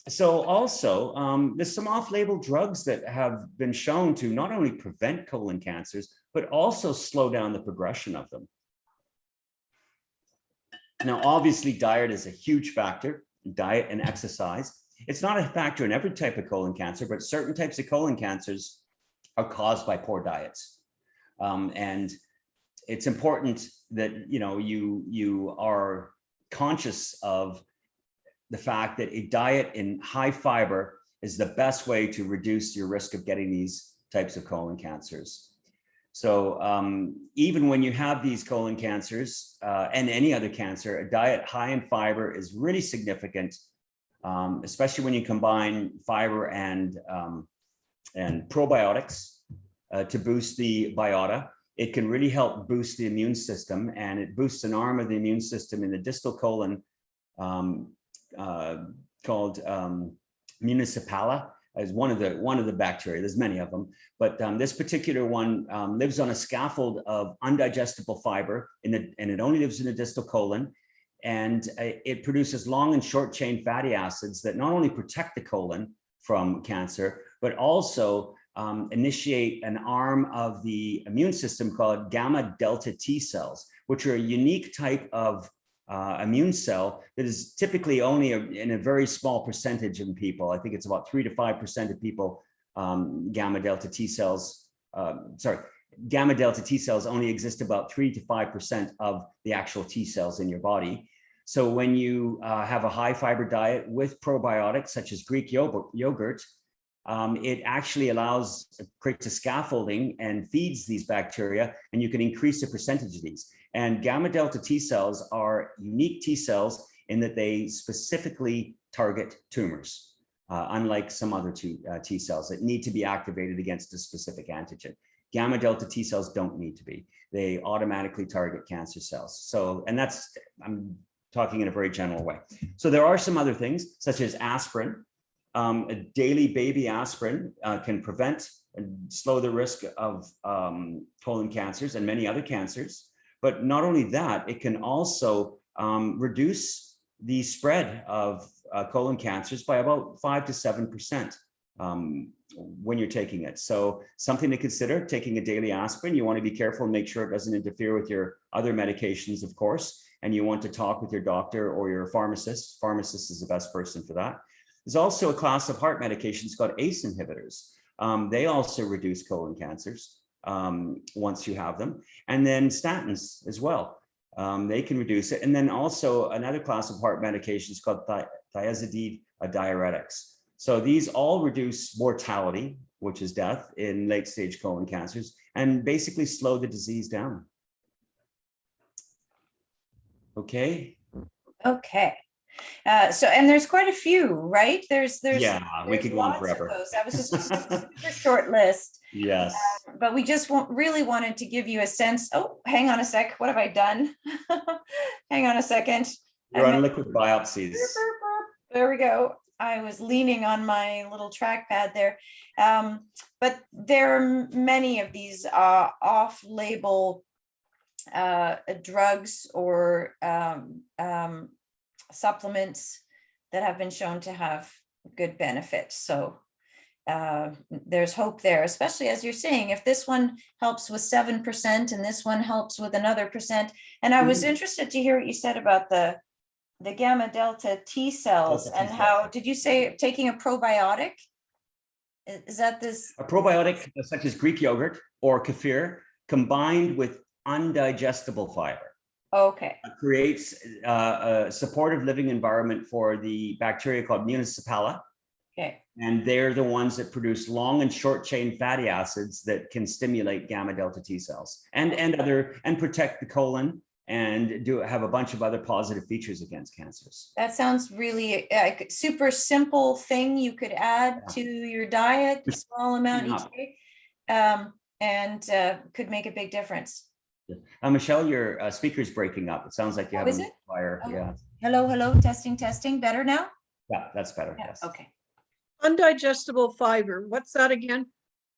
So also, there's some off-label drugs that have been shown to not only prevent colon cancers, but also slow down the progression of them. Now, obviously, diet is a huge factor, diet and exercise. It's not a factor in every type of colon cancer, but certain types of colon cancers are caused by poor diets. And it's important that, you know, you are conscious of the fact that a diet in high fiber is the best way to reduce your risk of getting these types of colon cancers. So even when you have these colon cancers and any other cancer, a diet high in fiber is really significant, especially when you combine fiber and probiotics to boost the biota. It can really help boost the immune system, and it boosts an arm of the immune system in the distal colon called Municipala, as one of the bacteria. There's many of them, but this particular one lives on a scaffold of undigestible fiber, and it only lives in the distal colon, and it produces long and short chain fatty acids that not only protect the colon from cancer, but also initiate an arm of the immune system called gamma delta T cells, which are a unique type of immune cell that is typically only in a very small percentage of people. I think it's about 3 to 5% of people, gamma delta T cells only exist about 3 to 5% of the actual T cells in your body. So when you have a high fiber diet with probiotics such as Greek yogurt, it actually creates a scaffolding and feeds these bacteria, and you can increase the percentage of these. And gamma delta T cells are unique T cells in that they specifically target tumors, unlike some other T cells that need to be activated against a specific antigen. Gamma delta T cells don't need to be. They automatically target cancer cells. So, and that's, I'm talking in a very general way. So there are some other things such as aspirin. A daily baby aspirin can prevent and slow the risk of colon cancers and many other cancers. But not only that, it can also reduce the spread of colon cancers by about 5 to 7%. when you're taking it. So something to consider, taking a daily aspirin. You want to be careful and make sure it doesn't interfere with your other medications, of course. And you want to talk with your doctor or your pharmacist. Pharmacist is the best person for that. There's also a class of heart medications called ACE inhibitors. They also reduce colon cancers once you have them. And then statins as well. They can reduce it. And then also another class of heart medications called thiazidine diuretics. So these all reduce mortality, which is death in late stage colon cancers, and basically slow the disease down. Okay. Okay. So, and there's quite a few, right? There's Yeah, we could go on lots forever. of those. That was just a super short list. Yes. But we just really wanted to give you a sense. Oh, hang on a sec. What have I done? Hang on a second. You're on liquid biopsies. There we go. I was leaning on my little trackpad there. But there are many of these off-label drugs or supplements that have been shown to have good benefits. So there's hope there, especially as you're saying, if this one helps with 7% and this one helps with another percent. And I was interested to hear what you said about the gamma delta T cells and how, did you say taking a probiotic? Is that this? A probiotic such as Greek yogurt or kefir combined with undigestible fiber. Okay. Creates a supportive living environment for the bacteria called Municipala. Okay. And they're the ones that produce long and short chain fatty acids that can stimulate gamma delta T cells and protect the colon and have a bunch of other positive features against cancers. That sounds really like super simple thing you could add to your diet, a small amount each day, and could make a big difference. Michelle, your speaker's breaking up. It sounds like you have a fire. Oh. Yeah. Hello, testing. Better now? Yeah, that's better. Yeah. Yes. Okay. Undigestible fiber. What's that again?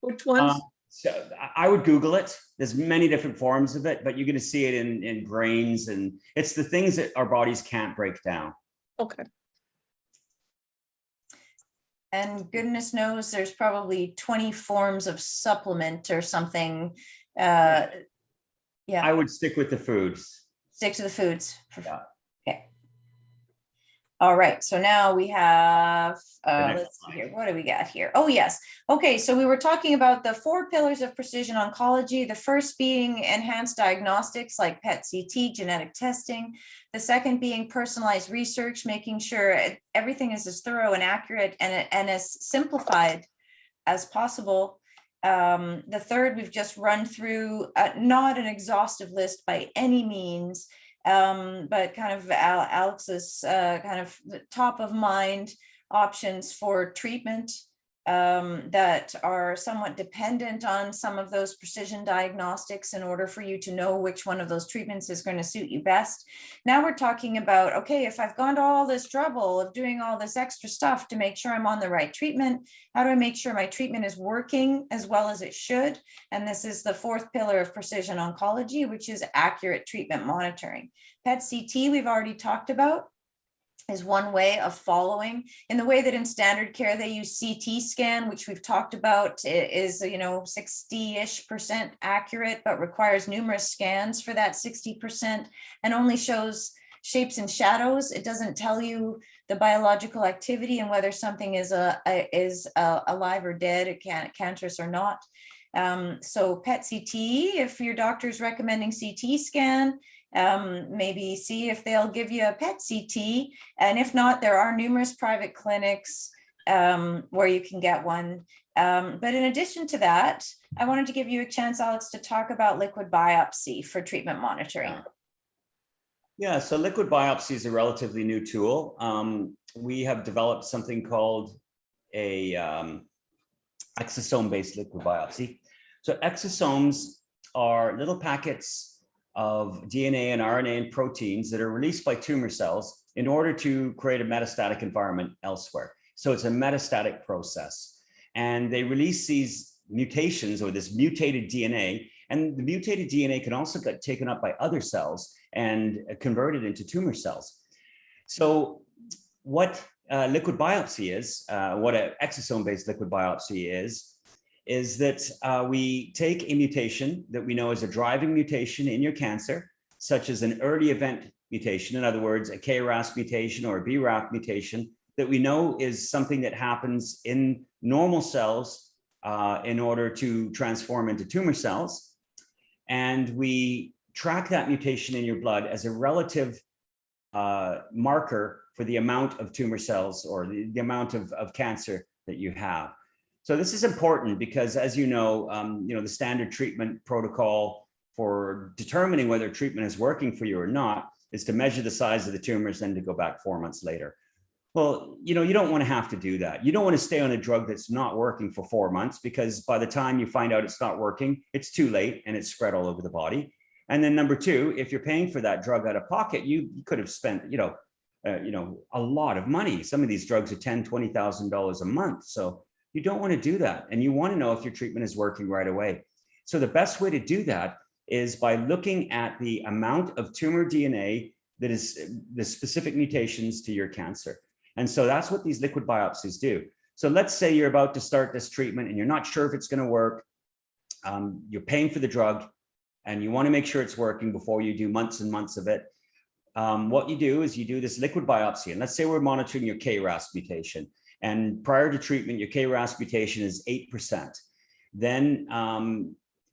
Which ones? So I would Google it. There's many different forms of it, but you're going to see it in grains, and it's the things that our bodies can't break down. Okay. And goodness knows there's probably 20 forms of supplement or something. Yeah. I would stick with the foods. Stick to the foods. Yeah. Okay. All right. So now we have, let's see slide. here. What do we got here? Oh, yes. Okay. So we were talking about the 4 pillars of precision oncology. The first being enhanced diagnostics like PET-CT, genetic testing. The second being personalized research, making sure everything is as thorough and accurate and as simplified as possible. The third, we've just run through, not an exhaustive list by any means, but kind of Alex's kind of top of mind options for treatment that are somewhat dependent on some of those precision diagnostics in order for you to know which one of those treatments is going to suit you best. Now we're talking about, okay, if I've gone to all this trouble of doing all this extra stuff to make sure I'm on the right treatment, how do I make sure my treatment is working as well as it should? And this is the 4th pillar of precision oncology, which is accurate treatment monitoring. PET-CT, we've already talked about, is one way of following. In the way that in standard care they use CT scan, which we've talked about, is 60-ish% accurate, but requires numerous scans for that 60% and only shows shapes and shadows. It doesn't tell you the biological activity and whether something is alive or dead, cancerous or not. So PET-CT, if your doctor is recommending CT scan, maybe see if they'll give you a PET-CT, and if not, there are numerous private clinics where you can get one. But in addition to that, I wanted to give you a chance, Alex, to talk about liquid biopsy for treatment monitoring. Yeah, so liquid biopsy is a relatively new tool. We have developed something called a exosome-based liquid biopsy. So exosomes are little packets of DNA and RNA and proteins that are released by tumor cells in order to create a metastatic environment elsewhere. So it's a metastatic process. And they release these mutations or this mutated DNA, and the mutated DNA can also get taken up by other cells and converted into tumor cells. So what liquid biopsy is, what an exosome-based liquid biopsy is that we take a mutation that we know is a driving mutation in your cancer, such as an early event mutation, in other words, a KRAS mutation or a BRAF mutation, that we know is something that happens in normal cells in order to transform into tumor cells. And we track that mutation in your blood as a relative marker for the amount of tumor cells or the amount of cancer that you have. So this is important because, as you know, the standard treatment protocol for determining whether treatment is working for you or not is to measure the size of the tumors, then to go back 4 months later. Well, you don't want to have to do that. You don't want to stay on a drug that's not working for 4 months, because by the time you find out it's not working, it's too late and it's spread all over the body. And then number two, if you're paying for that drug out of pocket, you could have spent, a lot of money. Some of these drugs are $10,000, $20,000 a month. So you don't want to do that. And you want to know if your treatment is working right away. So the best way to do that is by looking at the amount of tumor DNA that is the specific mutations to your cancer. And so that's what these liquid biopsies do. So let's say you're about to start this treatment and you're not sure if it's going to work. You're paying for the drug and you want to make sure it's working before you do months and months of it. What you do is you do this liquid biopsy. And let's say we're monitoring your KRAS mutation. And prior to treatment, your KRAS mutation is 8%. Then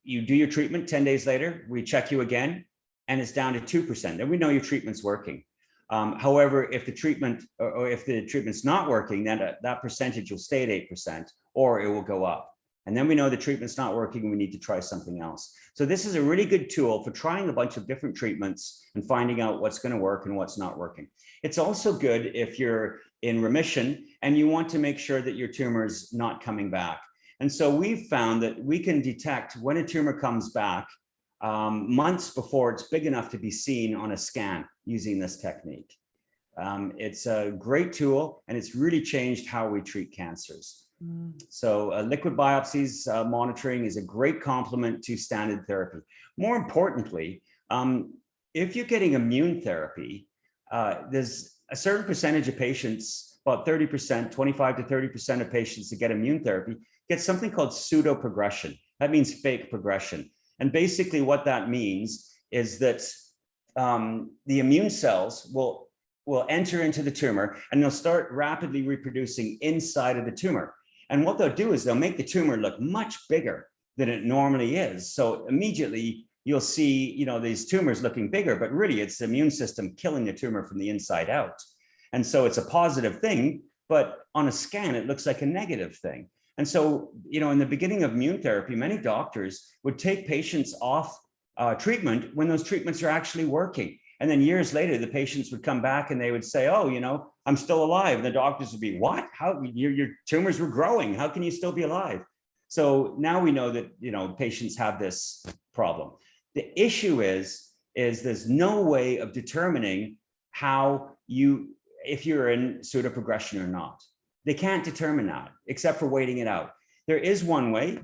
you do your treatment. 10 days later, we check you again, and it's down to 2%. Then we know your treatment's working. However, if the treatment or if the treatment's not working, then that percentage will stay at 8%, or it will go up. And then we know the treatment's not working and we need to try something else. So this is a really good tool for trying a bunch of different treatments and finding out what's going to work and what's not working. It's also good if you're in remission and you want to make sure that your tumor is not coming back. And so we've found that we can detect when a tumor comes back months before it's big enough to be seen on a scan using this technique. It's a great tool and it's really changed how we treat cancers. So liquid biopsies monitoring is a great complement to standard therapy. More importantly, if you're getting immune therapy, there's a certain percentage of patients, about 30%, 25 to 30% of patients that get immune therapy get something called pseudo progression. That means fake progression. And basically what that means is that the immune cells will enter into the tumor and they'll start rapidly reproducing inside of the tumor. And what they'll do is they'll make the tumor look much bigger than it normally is. So immediately you'll see, these tumors looking bigger, but really it's the immune system killing the tumor from the inside out. And so it's a positive thing, but on a scan, it looks like a negative thing. And so, in the beginning of immune therapy, many doctors would take patients off treatment when those treatments are actually working. And then years later, the patients would come back and they would say, oh, I'm still alive. And the doctors would be, what? How your tumors were growing? How can you still be alive? So now we know that, patients have this problem. The issue is there's no way of determining if you're in pseudoprogression or not. They can't determine that except for waiting it out. There is one way,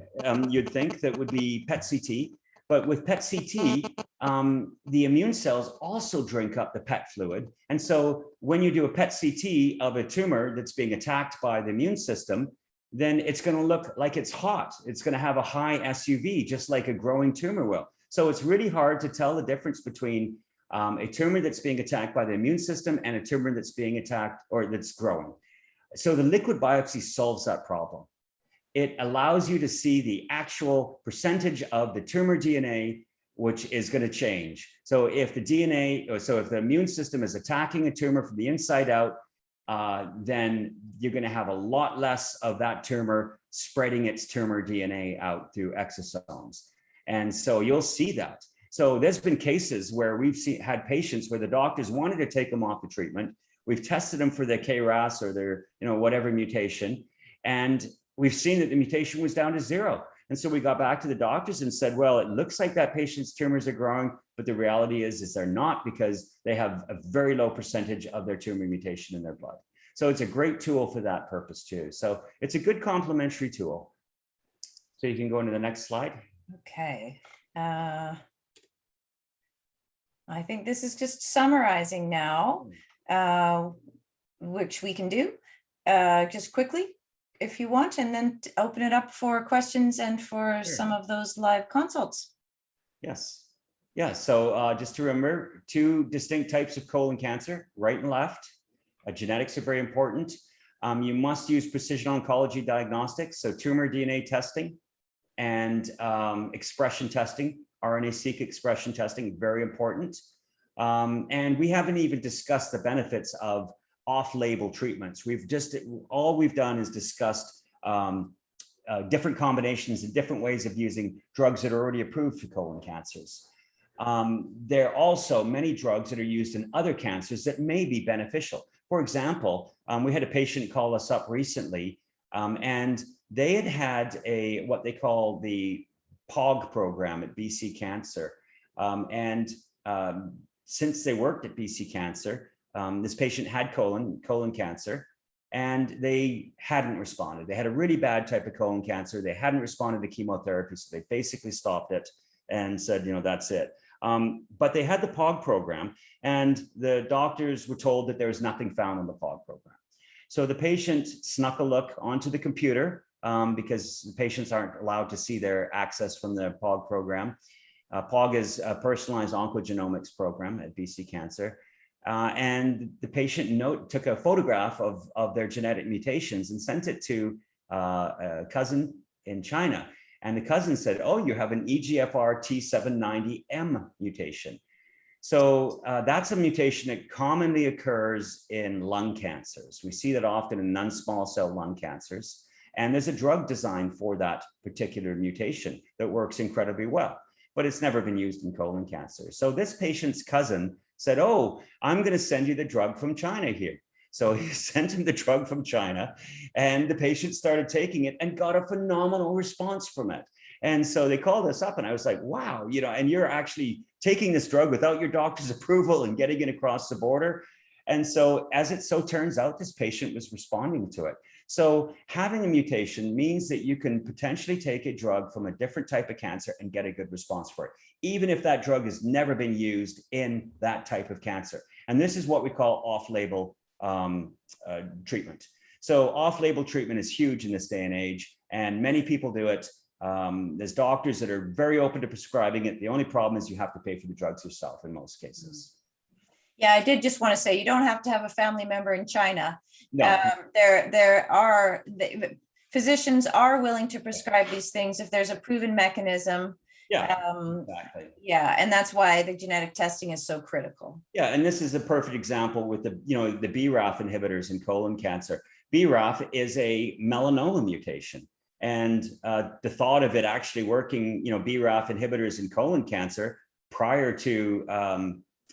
you'd think, that would be PET-CT. But with PET-CT, the immune cells also drink up the PET fluid. And so when you do a PET-CT of a tumor that's being attacked by the immune system, then it's going to look like it's hot. It's going to have a high SUV, just like a growing tumor will. So it's really hard to tell the difference between a tumor that's being attacked by the immune system and a tumor that's being attacked or that's growing. So the liquid biopsy solves that problem. It allows you to see the actual percentage of the tumor DNA, which is going to change. So if if the immune system is attacking a tumor from the inside out, then you're going to have a lot less of that tumor spreading its tumor DNA out through exosomes. And so you'll see that. So there's been cases where we've had patients where the doctors wanted to take them off the treatment. We've tested them for their KRAS or their, whatever mutation. And we've seen that the mutation was down to 0. And so we got back to the doctors and said, well, it looks like that patient's tumors are growing, but the reality is they're not, because they have a very low percentage of their tumor mutation in their blood. So it's a great tool for that purpose too. So it's a good complementary tool. So you can go into the next slide. Okay. I think this is just summarizing now, which we can do. just quickly, if you want, and then open it up for questions and for Sure. some of those live consults. Yes. Yeah. So just to remember, two distinct types of colon cancer, right and left. Genetics are very important. You must use precision oncology diagnostics, so tumor DNA testing and expression testing, RNA-seq expression testing, very important. And we haven't even discussed the benefits of off-label treatments. All we've done is discussed different combinations and different ways of using drugs that are already approved for colon cancers. There are also many drugs that are used in other cancers that may be beneficial. For example, we had a patient call us up recently, and they had what they call the POG program at BC Cancer. Since they worked at BC Cancer, this patient had colon cancer, and they hadn't responded. They had a really bad type of colon cancer. They hadn't responded to chemotherapy, so they basically stopped it and said, that's it. But they had the POG program, and the doctors were told that there was nothing found in the POG program. So the patient snuck a look onto the computer because the patients aren't allowed to see their access from the POG program. POG is a personalized oncogenomics program at BC Cancer. And the patient took a photograph of their genetic mutations and sent it to a cousin in China. And the cousin said, oh, you have an EGFR T790M mutation. So that's a mutation that commonly occurs in lung cancers. We see that often in non-small cell lung cancers. And there's a drug designed for that particular mutation that works incredibly well, but it's never been used in colon cancer. So this patient's cousin said, oh, I'm going to send you the drug from China here. So he sent him the drug from China, and the patient started taking it and got a phenomenal response from it. And so they called us up, and I was like, wow, and you're actually taking this drug without your doctor's approval and getting it across the border. And so as it so turns out, this patient was responding to it. So having a mutation means that you can potentially take a drug from a different type of cancer and get a good response for it, even if that drug has never been used in that type of cancer. And this is what we call off-label treatment. So off-label treatment is huge in this day and age, and many people do it. There's doctors that are very open to prescribing it. The only problem is you have to pay for the drugs yourself in most cases. Yeah, I did just want to say, you don't have to have a family member in China. No. Physicians are willing to prescribe these things if there's a proven mechanism. Yeah, exactly. Yeah, and that's why the genetic testing is so critical. Yeah, and this is a perfect example with the BRAF inhibitors in colon cancer. BRAF is a melanoma mutation. And the thought of it actually working, BRAF inhibitors in colon cancer prior to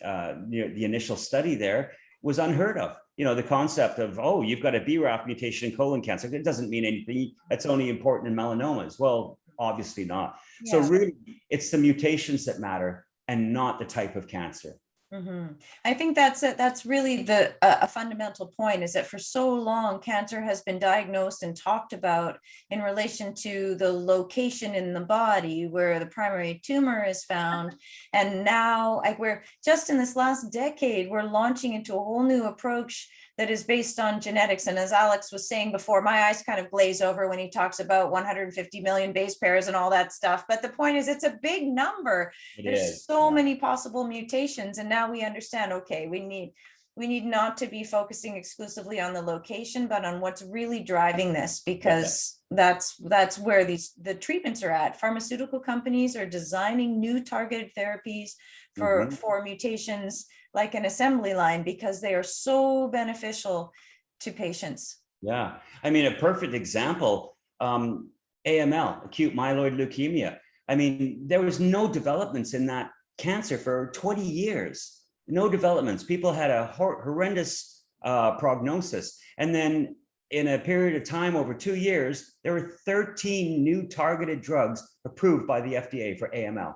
the initial study there was unheard of. The concept of, oh, you've got a BRAF mutation in colon cancer, it doesn't mean anything. That's only important in melanomas. Well, obviously not. Yeah. So really, it's the mutations that matter and not the type of cancer. Mm-hmm. I think that's really a fundamental point, is that for so long cancer has been diagnosed and talked about in relation to the location in the body where the primary tumor is found. And now we're just in this last decade, we're launching into a whole new approach that is based on genetics. And as Alex was saying before, my eyes kind of glaze over when he talks about 150 million base pairs and all that stuff. But the point is, it's a big number. There's so many possible mutations. And now we understand, okay, we need not to be focusing exclusively on the location, but on what's really driving this, because that's where the treatments are at. Pharmaceutical companies are designing new targeted therapies for mutations like an assembly line, because they are so beneficial to patients. Yeah, I mean, a perfect example, AML, acute myeloid leukemia. I mean, there was no developments in that cancer for 20 years, no developments. People had a horrendous prognosis. And then in a period of time over 2 years, there were 13 new targeted drugs approved by the FDA for AML.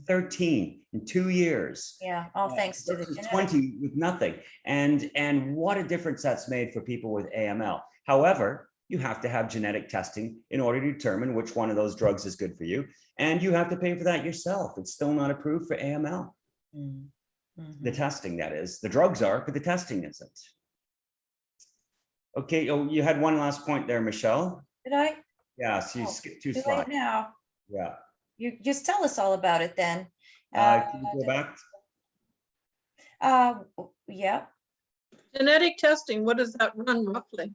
13 in 2 years. Yeah, all thanks to the 20 with nothing. And what a difference that's made for people with AML. However, you have to have genetic testing in order to determine which one of those drugs is good for you. And you have to pay for that yourself. It's still not approved for AML. The testing, that is. The drugs are, but the testing isn't. Okay, oh, you had one last point there, Michelle. Did I? Yeah, so you Oh, skipped 2 too late slides. now. Yeah. You just tell us all about it then. Can you go back? Yeah. Genetic testing, what does that run roughly?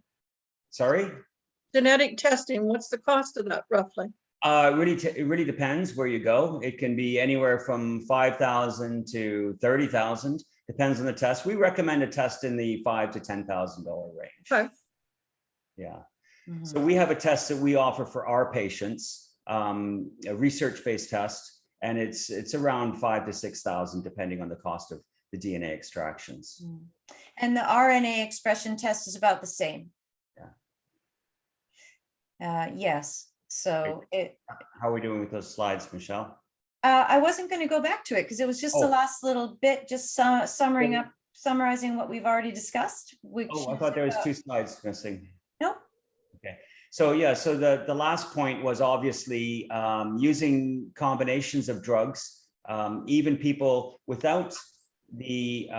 Sorry? Genetic testing, what's the cost of that roughly? It really depends where you go. It can be anywhere from 5,000 to 30,000, depends on the test. We recommend a test in the $5,000 to $10,000 range. Okay. Yeah. Mhm. So we have a test that we offer for our patients, a research-based test, and it's around 5,000 to 6,000, depending on the cost of the DNA extractions. And the RNA expression test is about the same. Yes. So How are we doing with those slides, Michelle? I wasn't going to go back to it because it was just the Oh. last little bit, just summarizing what we've already discussed. Which Oh, I thought there was 2 slides missing. Nope. Okay. So yeah, so the last point was obviously using combinations of drugs, even people without the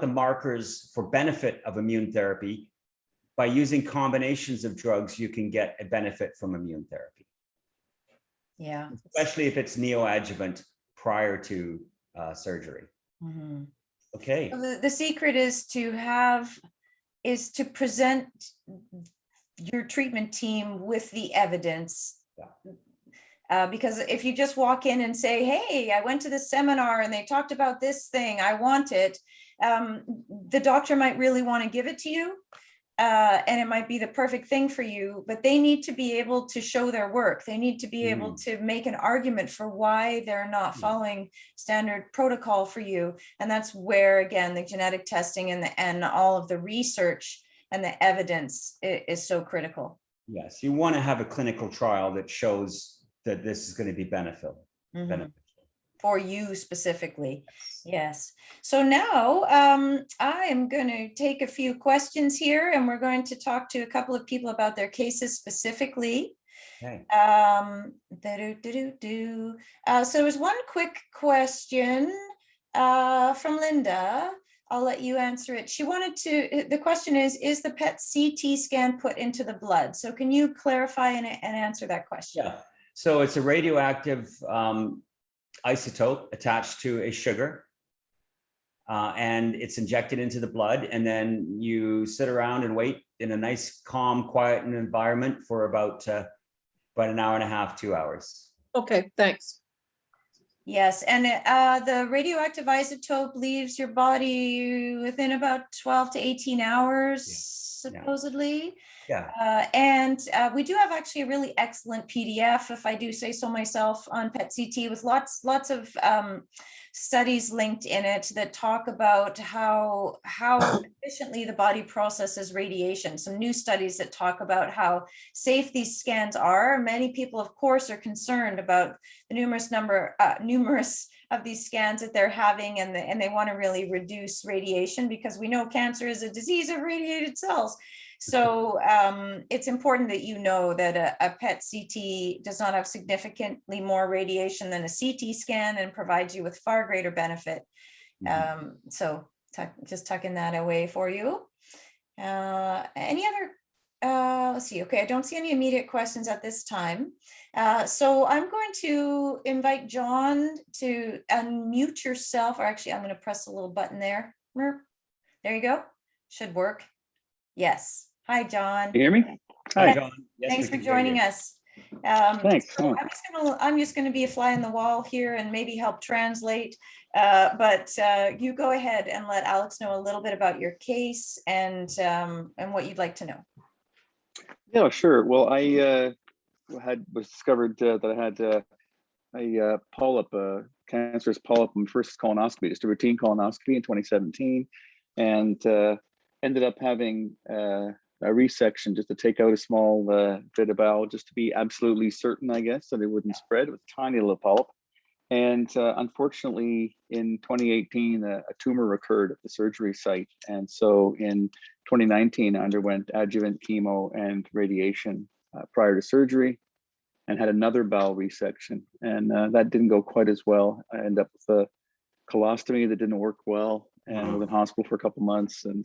markers for benefit of immune therapy. By using combinations of drugs, you can get a benefit from immune therapy. Yeah. Especially if it's neoadjuvant prior to surgery. Mhm. Okay. So the secret is to present your treatment team with the evidence. Because if you just walk in and say, hey, I went to this seminar and they talked about this thing, I want it, the doctor might really want to give it to you. And it might be the perfect thing for you, but they need to be able to show their work. They need to be able to make an argument for why they're not following standard protocol for you. And that's where, again, the genetic testing and all of the research and the evidence is so critical. Yes, you want to have a clinical trial that shows that this is going to be beneficial. For you specifically. Yes. So now I am going to take a few questions here and we're going to talk to a couple of people about their cases specifically. Okay. So there was one quick question from Linda. I'll let you answer it. She wanted the question is the PET CT scan put into the blood? So can you clarify and answer that question? Yeah. So it's a radioactive isotope attached to a sugar, and it's injected into the blood, and then you sit around and wait in a nice, calm, quiet environment for about an hour and a half, 2 hours. Okay, thanks. Yes, and the radioactive isotope leaves your body within about 12 to 18 hours, supposedly. Yeah. And we do have actually a really excellent PDF, if I do say so myself, on PET CT with lots of studies linked in it that talk about how efficiently the body processes radiation. Some new studies that talk about how safe these scans are. Many people, of course, are concerned about the numerous of these scans that they're having, and they want to really reduce radiation because we know cancer is a disease of radiated cells. So it's important that you know that a PET CT does not have significantly more radiation than a CT scan and provides you with far greater benefit. So just tucking that away for you. Any other, let's see, okay, I don't see any immediate questions at this time. So I'm going to invite John to unmute yourself, or actually I'm going to press a little button there. There you go, should work. Yes. Hi, John. You hear me? Hi, John. Yes, Thanks for joining us. Thanks. So I'm just going to be a fly on the wall here and maybe help translate. But you go ahead and let Alex know a little bit about your case and what you'd like to know. Yeah, sure. Well, I was discovered that I had a polyp, a cancerous polyp in my first colonoscopy, just a routine colonoscopy in 2017, and ended up having a resection just to take out a small bit of bowel, just to be absolutely certain, I guess, that it wouldn't spread. It was a tiny little polyp. And unfortunately, in 2018, a tumor recurred at the surgery site. And so in 2019, I underwent adjuvant chemo and radiation prior to surgery and had another bowel resection. And that didn't go quite as well. I ended up with a colostomy that didn't work well and was in hospital for a couple months. And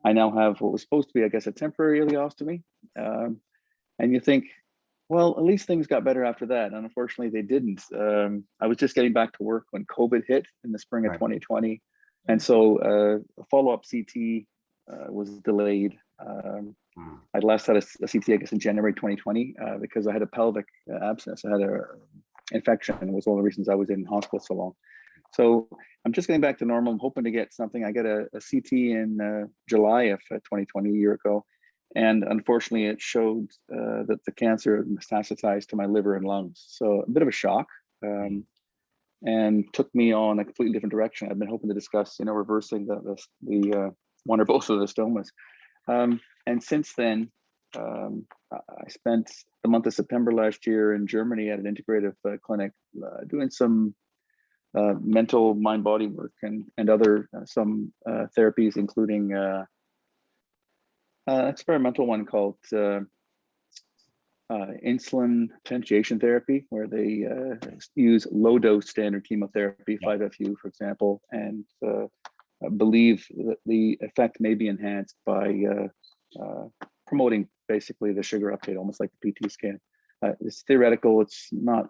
I now have what was supposed to be, I guess, a temporary ileostomy. And you think, well, at least things got better after that. And unfortunately, they didn't. I was just getting back to work when COVID hit in the spring of 2020. And so a follow-up CT was delayed. I'd last had a CT, I guess, in January 2020 because I had a pelvic abscess. I had a infection, and it was one of the reasons I was in hospital so long. So I'm just getting back to normal. I'm hoping to get something. I got a CT in July of 2020, a year ago. And unfortunately, it showed that the cancer had metastasized to my liver and lungs. So a bit of a shock, and took me on a completely different direction. I've been hoping to discuss, reversing the one or both of the stomas. And since then, I spent the month of September last year in Germany at an integrative clinic doing some mental mind-body work and other some therapies, including experimental one called insulin potentiation therapy, where they use low dose standard chemotherapy, 5-FU, for example, and believe that the effect may be enhanced by promoting basically the sugar uptake, almost like the PT scan. It's theoretical, it's not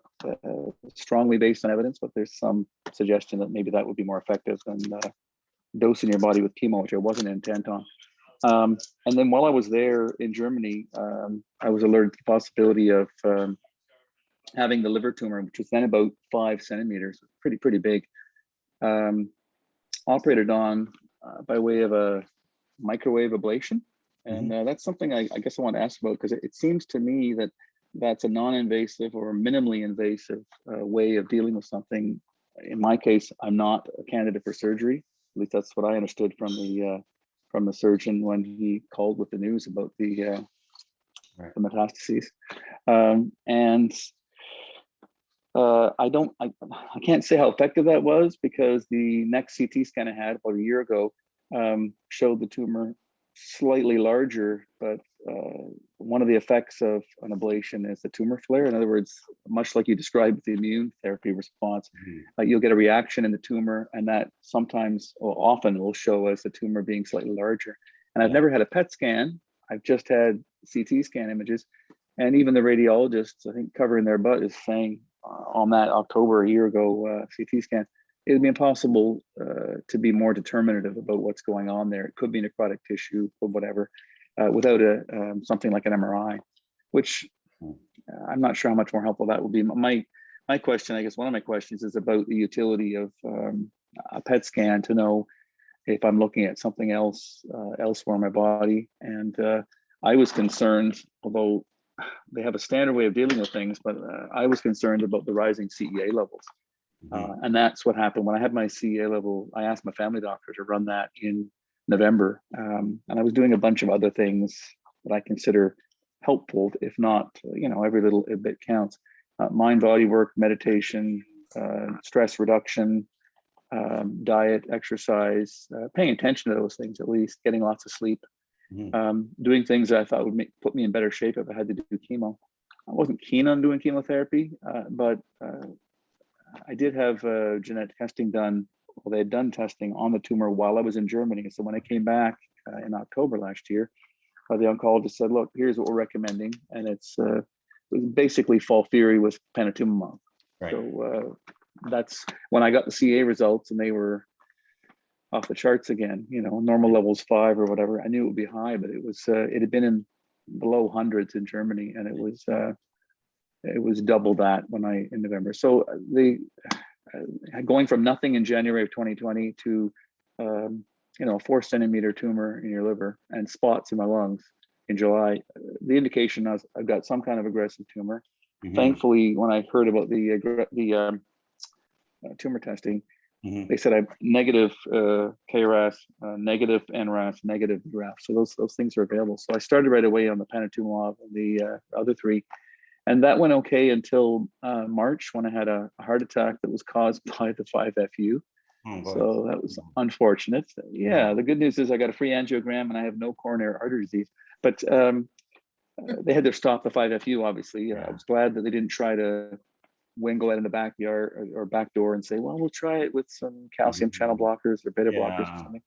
strongly based on evidence, but there's some suggestion that maybe that would be more effective than dosing your body with chemo, which I wasn't intent on. And then while I was there in Germany, I was alerted to the possibility of having the liver tumor, which was then about 5 centimeters, pretty big, operated on by way of a microwave ablation. And that's something I guess I want to ask about, because it seems to me that that's a non-invasive or minimally invasive way of dealing with something. In my case, I'm not a candidate for surgery. At least that's what I understood from the surgeon when he called with the news about the metastases. I can't say how effective that was, because the next CT scan I had about a year ago showed the tumor slightly larger, but one of the effects of an ablation is the tumor flare. In other words, much like you described the immune therapy response, you'll get a reaction in the tumor, and that sometimes or often will show as the tumor being slightly larger. And I've never had a PET scan. I've just had CT scan images, and even the radiologists, I think, covering their butt is saying on that October a year ago CT scan, it would be impossible to be more determinative about what's going on there. It could be necrotic tissue or whatever, without something like an MRI, which I'm not sure how much more helpful that would be. My question, I guess one of my questions, is about the utility of a PET scan to know if I'm looking at something else elsewhere in my body. And I was concerned, although they have a standard way of dealing with things, but I was concerned about the rising CEA levels. And that's what happened when I had my CEA level. I asked my family doctor to run that in November. And I was doing a bunch of other things that I consider helpful, if not, every little bit counts. Mind body work, meditation, stress reduction, diet, exercise, paying attention to those things, at least getting lots of sleep, doing things that I thought would put me in better shape if I had to do chemo. I wasn't keen on doing chemotherapy, but I did have genetic testing done. Well, they had done testing on the tumor while I was in Germany. So when I came back in October last year, the oncologist said, look, here's what we're recommending. And it was basically FOLFIRI with panitumumab. Right. So that's when I got the CA results, and they were off the charts again, normal levels 5 or whatever. I knew it would be high, but it had been in the low hundreds in Germany, and it was double that in November. So going from nothing in January of 2020 to a 4 centimeter tumor in your liver and spots in my lungs in July, the indication was I've got some kind of aggressive tumor. Thankfully, when I heard about the tumor testing, they said I'm negative KRAS, negative NRAS, negative BRAF. So those things are available. So I started right away on the panitumumab and the other 3. And that went okay until March, when I had a heart attack that was caused by the 5-FU. So that was unfortunate. Yeah, the good news is I got a free angiogram and I have no coronary artery disease. But they had to stop the 5-FU, obviously. I was glad that they didn't try to wingle it in the backyard or back door and say, well, we'll try it with some calcium channel blockers or beta blockers or something.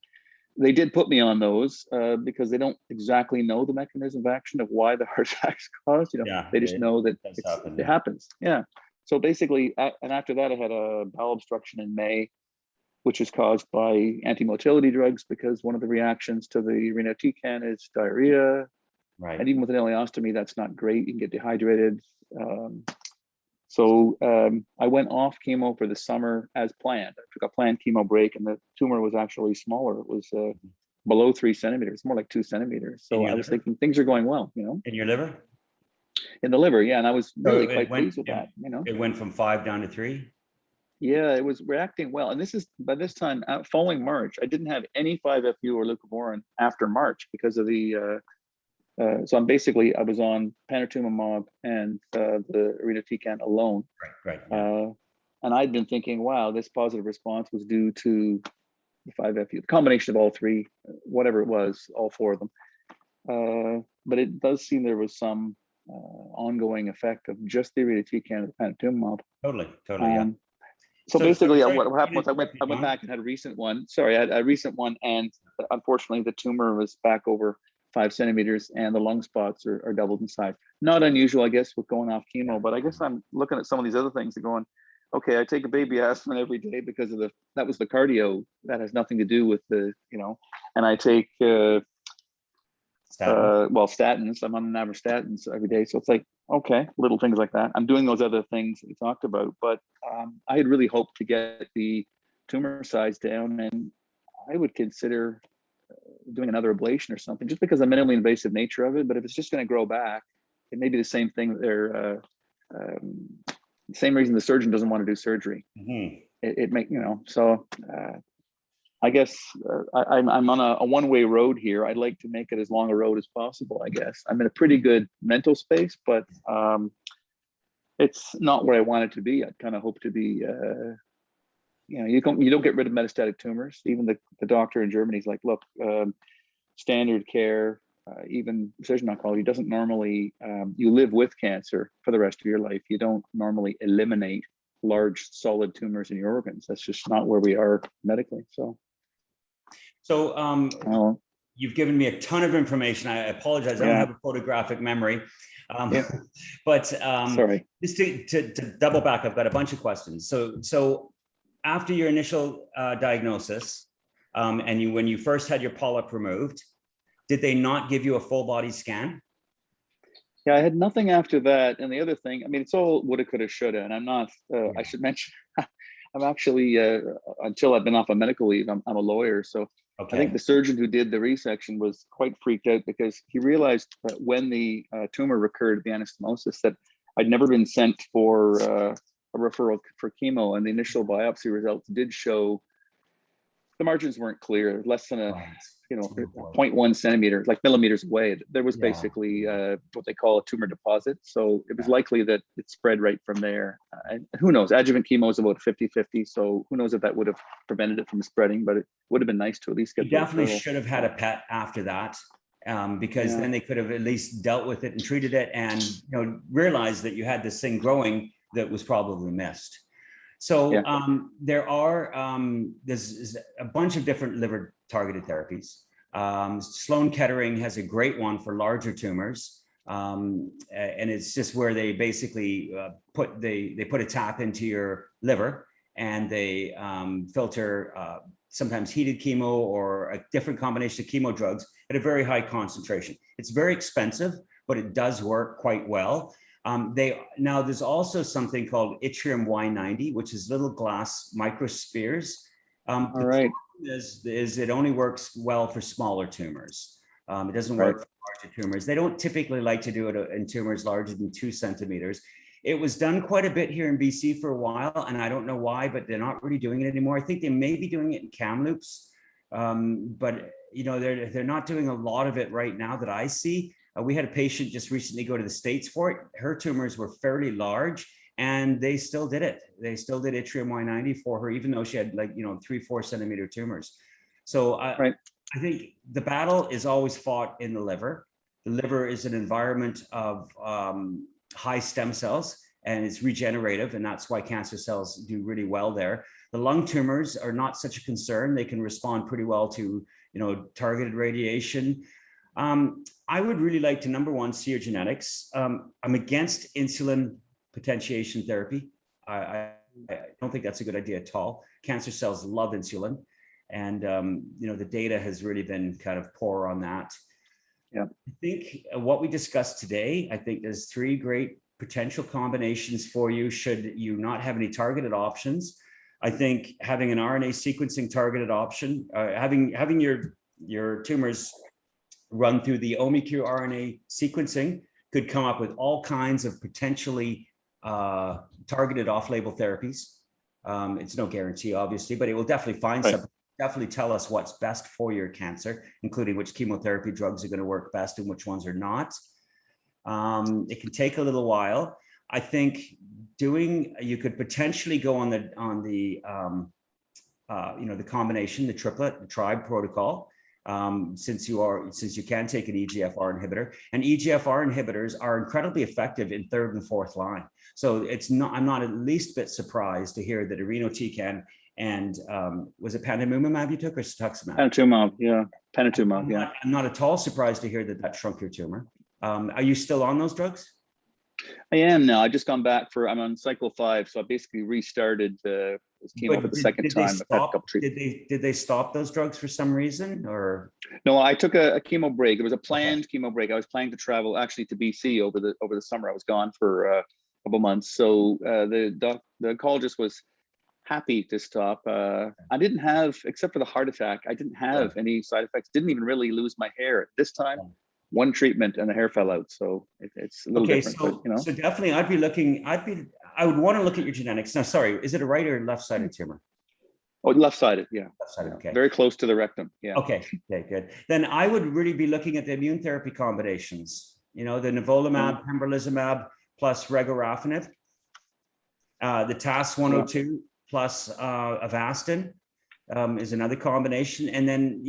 they did put me on those because they don't exactly know the mechanism of action of why the heart attack's caused. Yeah, they just know that it happens. Yeah. So basically, and after that, I had a bowel obstruction in May, which is caused by anti-motility drugs because one of the reactions to the irinotecan is diarrhea. Right. And even with an ileostomy, that's not great. You can get dehydrated. So I went off chemo for the summer as planned. I took a planned chemo break, and the tumor was actually smaller. It was below 3 centimeters, more like 2 centimeters. So I was thinking things are going well, In your liver? In the liver, yeah. And I was really quite pleased with that, It went from 5 down to 3? Yeah, it was reacting well. And this is, by this time, following March, I didn't have any 5-FU or leucovorin after March because of the, so I was on panitumumab and the irinotecan alone. Right. Yeah. And I'd been thinking, wow, this positive response was due to the 5-FU, the combination of all three, whatever it was, all four of them. But it does seem there was some ongoing effect of just the irinotecan and the panitumumab. Totally, yeah. So basically, what happened was I went back and had a recent one. Sorry, I had a recent one, and unfortunately, the tumor was back over 5 centimeters, and the lung spots are doubled in size. Not unusual, I guess, with going off chemo. But I guess I'm looking at some of these other things and going, okay, I take a baby aspirin every day because of that was the cardio. That has nothing to do with the, and I take statins. I'm on navastatins every day. So it's like, okay, little things like that. I'm doing those other things that we talked about, but I had really hoped to get the tumor size down, and I would consider doing another ablation or something, just because of the minimally invasive nature of it. But if it's just going to grow back, it may be the same thing. Same reason the surgeon doesn't want to do surgery. Mm-hmm. It make, so I guess I'm on a one-way road here. I'd like to make it as long a road as possible, I guess. I'm in a pretty good mental space, but it's not where I want it to be. I'd kind of hope to be, you don't get rid of metastatic tumors. Even the doctor in Germany is like, look, standard care, even precision oncology doesn't normally, you live with cancer for the rest of your life. You don't normally eliminate large solid tumors in your organs. That's just not where we are medically. So you've given me a ton of information. I apologize. I don't have a photographic memory. But sorry. Just to double back, I've got a bunch of questions. So after your initial diagnosis, and when you first had your polyp removed, did they not give you a full body scan? Yeah, I had nothing after that. And the other thing, I mean, it's all woulda, coulda, shoulda. And I'm not, I should mention, I'm actually, until I've been off on medical leave, I'm a lawyer. So I think the surgeon who did the resection was quite freaked out because he realized that when the tumor recurred, the anastomosis, that I'd never been sent for a referral for chemo. And the initial biopsy results did show the margins weren't clear, less than a 0.1 centimeter, like millimeters away. There was basically what they call a tumor deposit. So it was likely that it spread right from there. And who knows, adjuvant chemo is about 50-50. So who knows if that would have prevented it from spreading, but it would have been nice to at least get. You definitely should have had a PET after that, because then they could have at least dealt with it and treated it and realized that you had this thing growing that was probably missed. So there's a bunch of different liver targeted therapies. Sloan Kettering has a great one for larger tumors. And it's just where they basically put a tap into your liver and they filter sometimes heated chemo or a different combination of chemo drugs at a very high concentration. It's very expensive, but it does work quite well. Now there's also something called yttrium Y90, which is little glass microspheres. All right. Is it only works well for smaller tumors. It doesn't work for larger tumors. They don't typically like to do it in tumors larger than 2 centimeters. It was done quite a bit here in BC for a while, and I don't know why, but they're not really doing it anymore. I think they may be doing it in Kamloops, but they're not doing a lot of it right now that I see. We had a patient just recently go to the States for it. Her tumors were fairly large and they still did it. They still did yttrium Y90 for her, even though she had 3-4 centimeter tumors. So I think the battle is always fought in the liver. The liver is an environment of high stem cells and it's regenerative. And that's why cancer cells do really well there. The lung tumors are not such a concern. They can respond pretty well to targeted radiation. I would really like to, number one, see your genetics. I'm against insulin potentiation therapy. I don't think that's a good idea at all. Cancer cells love insulin. And, the data has really been kind of poor on that. Yeah. I think what we discussed today, I think there's 3 great potential combinations for you should you not have any targeted options. I think having an RNA sequencing targeted option, having your tumors run through the OmniQ RNA sequencing could come up with all kinds of potentially targeted off-label therapies. It's no guarantee, obviously, but it will definitely find something. Definitely tell us what's best for your cancer, including which chemotherapy drugs are going to work best and which ones are not. It can take a little while. I think you could potentially go on the combination, the triplet, the tribe protocol, since you can take an EGFR inhibitor, and EGFR inhibitors are incredibly effective in 3rd and 4th line. So I'm not at least a bit surprised to hear that irinotecan and was it panitumumab you took or cetuximab? Panitumumab, yeah. Panitumumab, yeah. I'm not at all surprised to hear that shrunk your tumor. Are you still on those drugs? I am now. I just gone back I'm on cycle 5, so I basically restarted chemo for the second time. Did they stop those drugs for some reason, or? No, I took a chemo break. It was a planned chemo break. I was planning to travel actually to BC over the summer. I was gone for a couple months, so the oncologist was happy to stop. I didn't have, except for the heart attack, I didn't have any side effects. Didn't even really lose my hair this time. One treatment and the hair fell out, so it's a little different. But, so definitely, I would want to look at your genetics. Now, sorry, is it a right or left-sided tumor? Oh, left-sided, yeah. Left-sided, okay. Very close to the rectum, yeah. Okay, good. Then I would really be looking at the immune therapy combinations. The nivolumab, pembrolizumab plus regorafenib, the TAS-102 plus Avastin is another combination, and then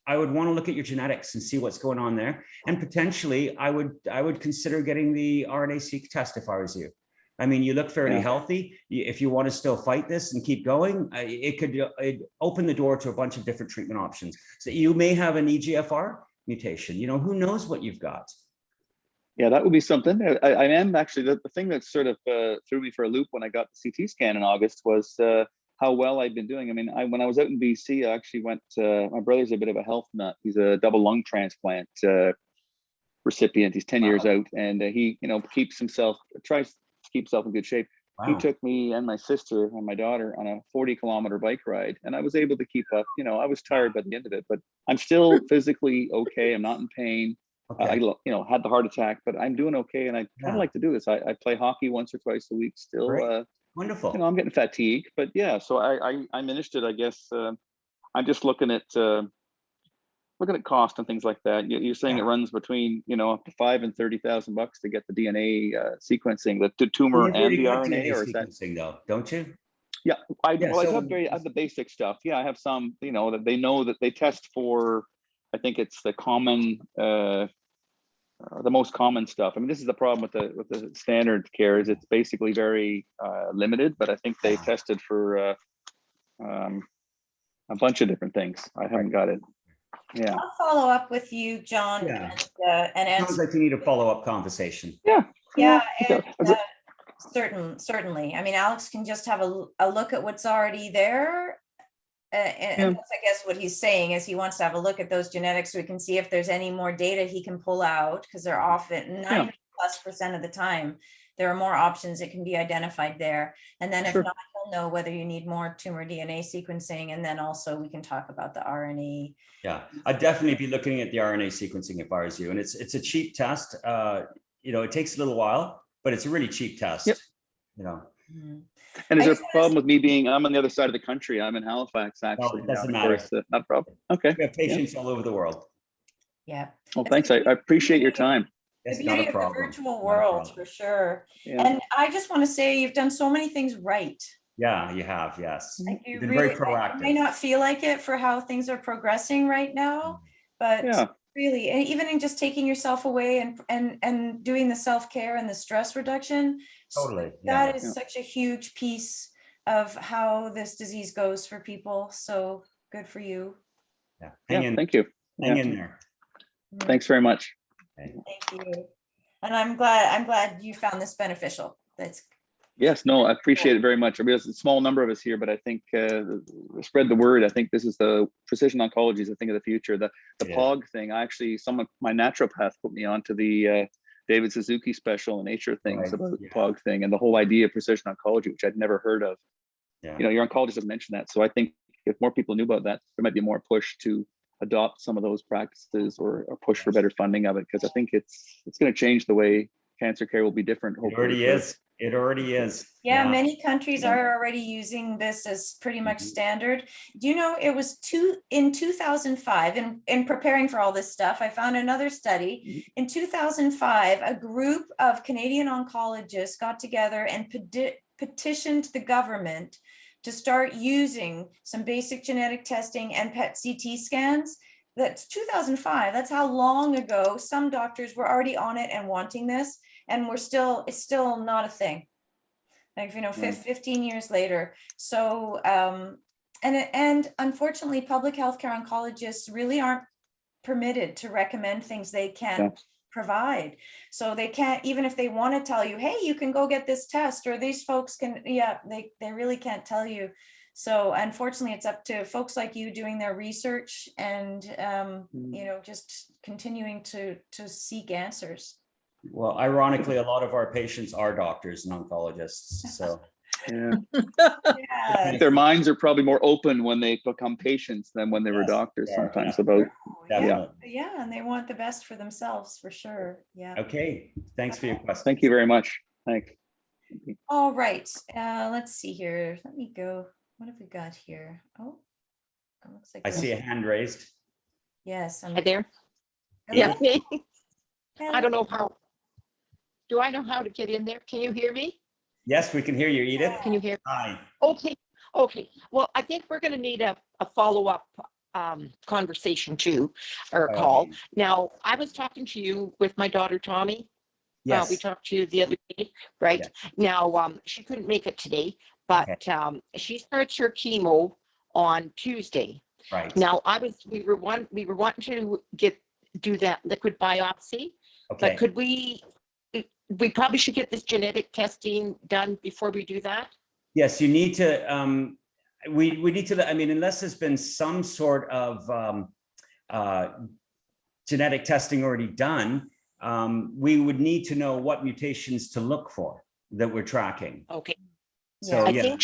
I would want to look at your genetics and see what's going on there. And potentially I would consider getting the RNA-seq test if I was you. I mean, you look fairly healthy. If you want to still fight this and keep going, it could open the door to a bunch of different treatment options. So you may have an EGFR mutation, who knows what you've got. Yeah, that would be something. I am actually, the thing that sort of threw me for a loop when I got the CT scan in August was how well I've been doing. I mean, when I was out in BC, I actually went, my brother's a bit of a health nut. He's a double lung transplant recipient. He's 10 years out, and he, tries to keep himself in good shape. Wow. He took me and my sister and my daughter on a 40-kilometer bike ride, and I was able to keep up. I was tired by the end of it, but I'm still physically okay. I'm not in pain. Okay. I had the heart attack, but I'm doing okay, and I kind of like to do this. I play hockey once or twice a week still. Wonderful. I'm getting fatigued, but yeah. So I'm interested. I guess I'm just looking at cost and things like that. You're saying it runs between up to $5,000 and $30,000 to get the DNA sequencing, the tumor and the RNA, or is that though? Don't you? Yeah, I have the basic stuff. Yeah, I have some. That they know that they test for. I think it's the common, the most common stuff. I mean, this is the problem with the standard care is it's basically very limited. But I think they tested for a bunch of different things. I haven't got it. Yeah. I'll follow up with you, John. Yeah. And answer. Sounds like you need a follow-up conversation. Yeah. Certainly. I mean, Alex can just have a look at what's already there. And that's, I guess, what he's saying is he wants to have a look at those genetics so we can see if there's any more data he can pull out, because they're often 90+% of the time there are more options that can be identified there. And then if not, he'll know whether you need more tumor DNA sequencing, and then also we can talk about the RNA. Yeah, I'd definitely be looking at the RNA sequencing if I was you. And it's a cheap test. It takes a little while, but it's a really cheap test. Mm-hmm. And is there a problem with me being, I'm on the other side of the country. I'm in Halifax, actually. No, it doesn't matter. Not a problem. Okay. We have patients all over the world. Yeah. Well, thanks. I appreciate your time. The beauty of the virtual world, for sure. Yeah. And I just want to say you've done so many things right. Yeah, you have. Yes. Like you've been very proactive. You may not feel like it for how things are progressing right now, but really, and even in just taking yourself away and doing the self-care and the stress reduction, totally. That is such a huge piece of how this disease goes for people. So good for you. Yeah. Yeah, thank you. Hang Yeah. in there. Thanks very much. Thank you. And I'm glad you found this beneficial. That's Yes, no, I appreciate it very much. I mean, it's a small number of us here, but I think spread the word. I think this is the precision oncology is the thing of the future. The Yeah. POG thing, my naturopath put me onto the David Suzuki special in Nature things Right, about yeah. the POG thing and the whole idea of precision oncology, which I'd never heard of. Yeah. You know, your oncologists have mentioned that. So I think if more people knew about that, there might be more push to adopt some of those practices or push for better funding of it, because I think it's going to change the way cancer care will be different. It Hopefully already is. It already is. Yeah, many countries Yeah. are already using this as pretty much Mhm. standard. Do you know, it was in 2005, in preparing for all this stuff, I found another study. In 2005, a group of Canadian oncologists got together and petitioned the government to start using some basic genetic testing and PET CT scans. That's 2005. That's how long ago some doctors were already on it and wanting this, and it's still not a thing. Like, 15 years later. So, and unfortunately, public healthcare oncologists really aren't permitted to recommend things they can't provide. So they can't, even if they want to tell you, hey, you can go get this test, or these folks can, they really can't tell you. So unfortunately, it's up to folks like you doing their research and, just continuing to seek answers. Well, ironically, a lot of our patients are doctors and oncologists. So Yeah. Yeah. I think their minds are probably more open when they become patients than when they were Yes, doctors they are, sometimes yeah. about. Definitely. Yeah, and they want the best for themselves, for sure. Yeah. Okay. Thanks for your question. Thank you very much. Thanks. All right. Let's see here. Let me go. What have we got here? Oh, it looks like I see a hand raised. Yes. Hi there. Hello? Yeah. Hello? I don't know how. Do I know how to get in there? Can you hear me? Yes, we can hear you, Edith. Can you hear? Hi. Okay. Okay. Well, I think we're going to need a follow-up conversation too, or By all call. means. Now, I was talking to you with my daughter, Tomi. We Yes. talked to you the other day, right? Yes. Now, she couldn't make it today, but she starts her chemo on Tuesday. Right. Now, we were wanting to do that liquid biopsy, Okay. but could we probably should get this genetic testing done before we do that? Yes, you need to, we need to, I mean, unless there's been some sort of genetic testing already done, we would need to know what mutations to look for that we're tracking. Okay. So I yeah, think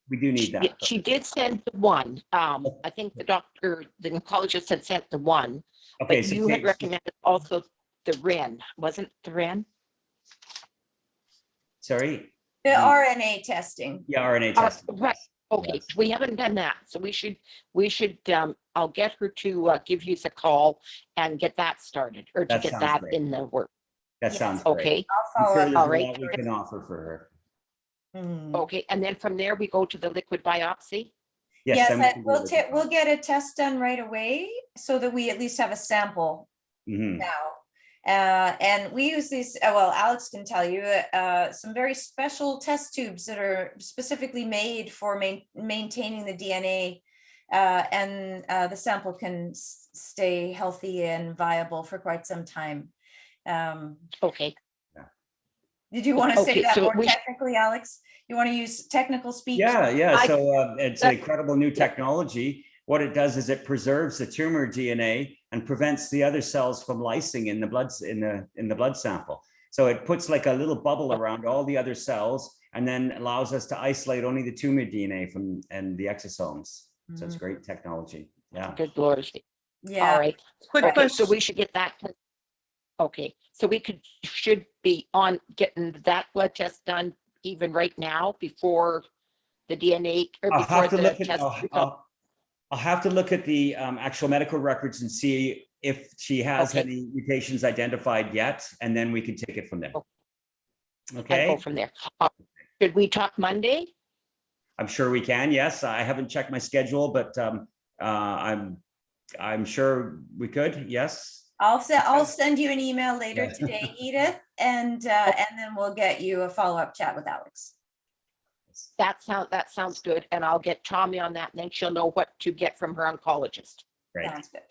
we do need that. she did send the one. I think the oncologist had sent the one, Okay, but so you had Kate- recommended also the REN, wasn't the REN? Sorry? The RNA testing. Yeah, RNA testing. Right. Okay, Yes. we haven't done that, so we should, I'll get her to give you a call and get that started, or to That get sounds that great. in the work. That Yes. sounds great. Okay, I'll I'm follow sure up. there's All a right. lot we can offer for her. Hmm. okay, and then from there we go to the liquid biopsy. Yes, then we can do it. we'll get a test done right away so that we at least have a sample Mhm. now. And we use these, well, Alex can tell you, some very special test tubes that are specifically made for maintaining the DNA, and the sample can stay healthy and viable for quite some time. Okay, Did you want to say Okay, that so more we- technically, Alex? You want to use technical speak? Yeah. I- So it's an incredible new technology. What it does is it preserves the tumor DNA and prevents the other cells from lysing in the blood sample. So it puts like a little bubble around all the other cells and then allows us to isolate only the tumor DNA and the exosomes. So it's great technology. Yeah. good Lord. Yeah. All right. Quick Okay, question. so we should get that. Okay, so we should be on getting that blood test done even right now before the DNA or I'll before have to the look at, test. I'll have to look at the actual medical records and see if she has Okay. any mutations identified yet, and then we can take it from there. And Okay, go from there. Should we talk Monday? I'm sure we can. Yes, I haven't checked my schedule, but I'm sure we could. Yes. I'll send you an email later Yeah. today, Edith, and then we'll get you a follow-up chat with Alex. That sounds good. And I'll get Tomi on that, and then she'll know what to get from her oncologist. Great. Sounds good.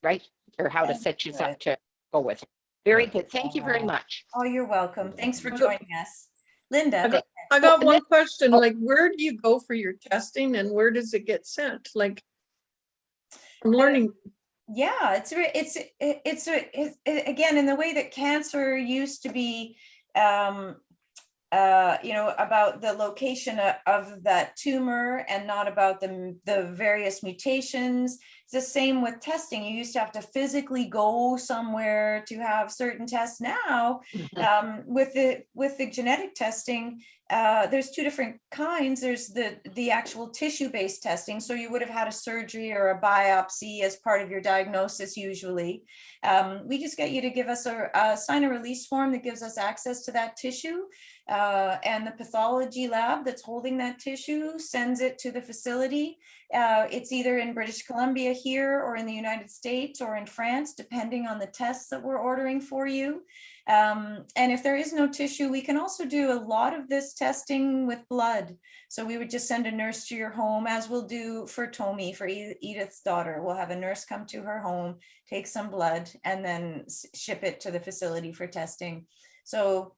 right? Or how to Sounds set you good. up to go with it. Very Yeah. good. Thank you very much. Oh, you're welcome. Thanks for Okay. joining us. Linda, I got, go I got and one then- question, like, where do you go for your testing and where does it get sent? Like, I'm learning, Yeah, again, in the way that cancer used to be, about the location of that tumor and not about the various mutations. It's the same with testing. You used to have to physically go somewhere to have certain tests. Now, with the genetic testing, there's two different kinds. There's the actual tissue-based testing. So you would have had a surgery or a biopsy as part of your diagnosis usually. We just get you to give us a sign a release form that gives us access to that tissue. And the pathology lab that's holding that tissue sends it to the facility. It's either in British Columbia here or in the United States or in France, depending on the tests that we're ordering for you. And if there is no tissue, we can also do a lot of this testing with blood. So we would just send a nurse to your home, as we'll do for Tomi, for Edith's daughter. We'll have a nurse come to her home, take some blood, and then ship it to the facility for testing. So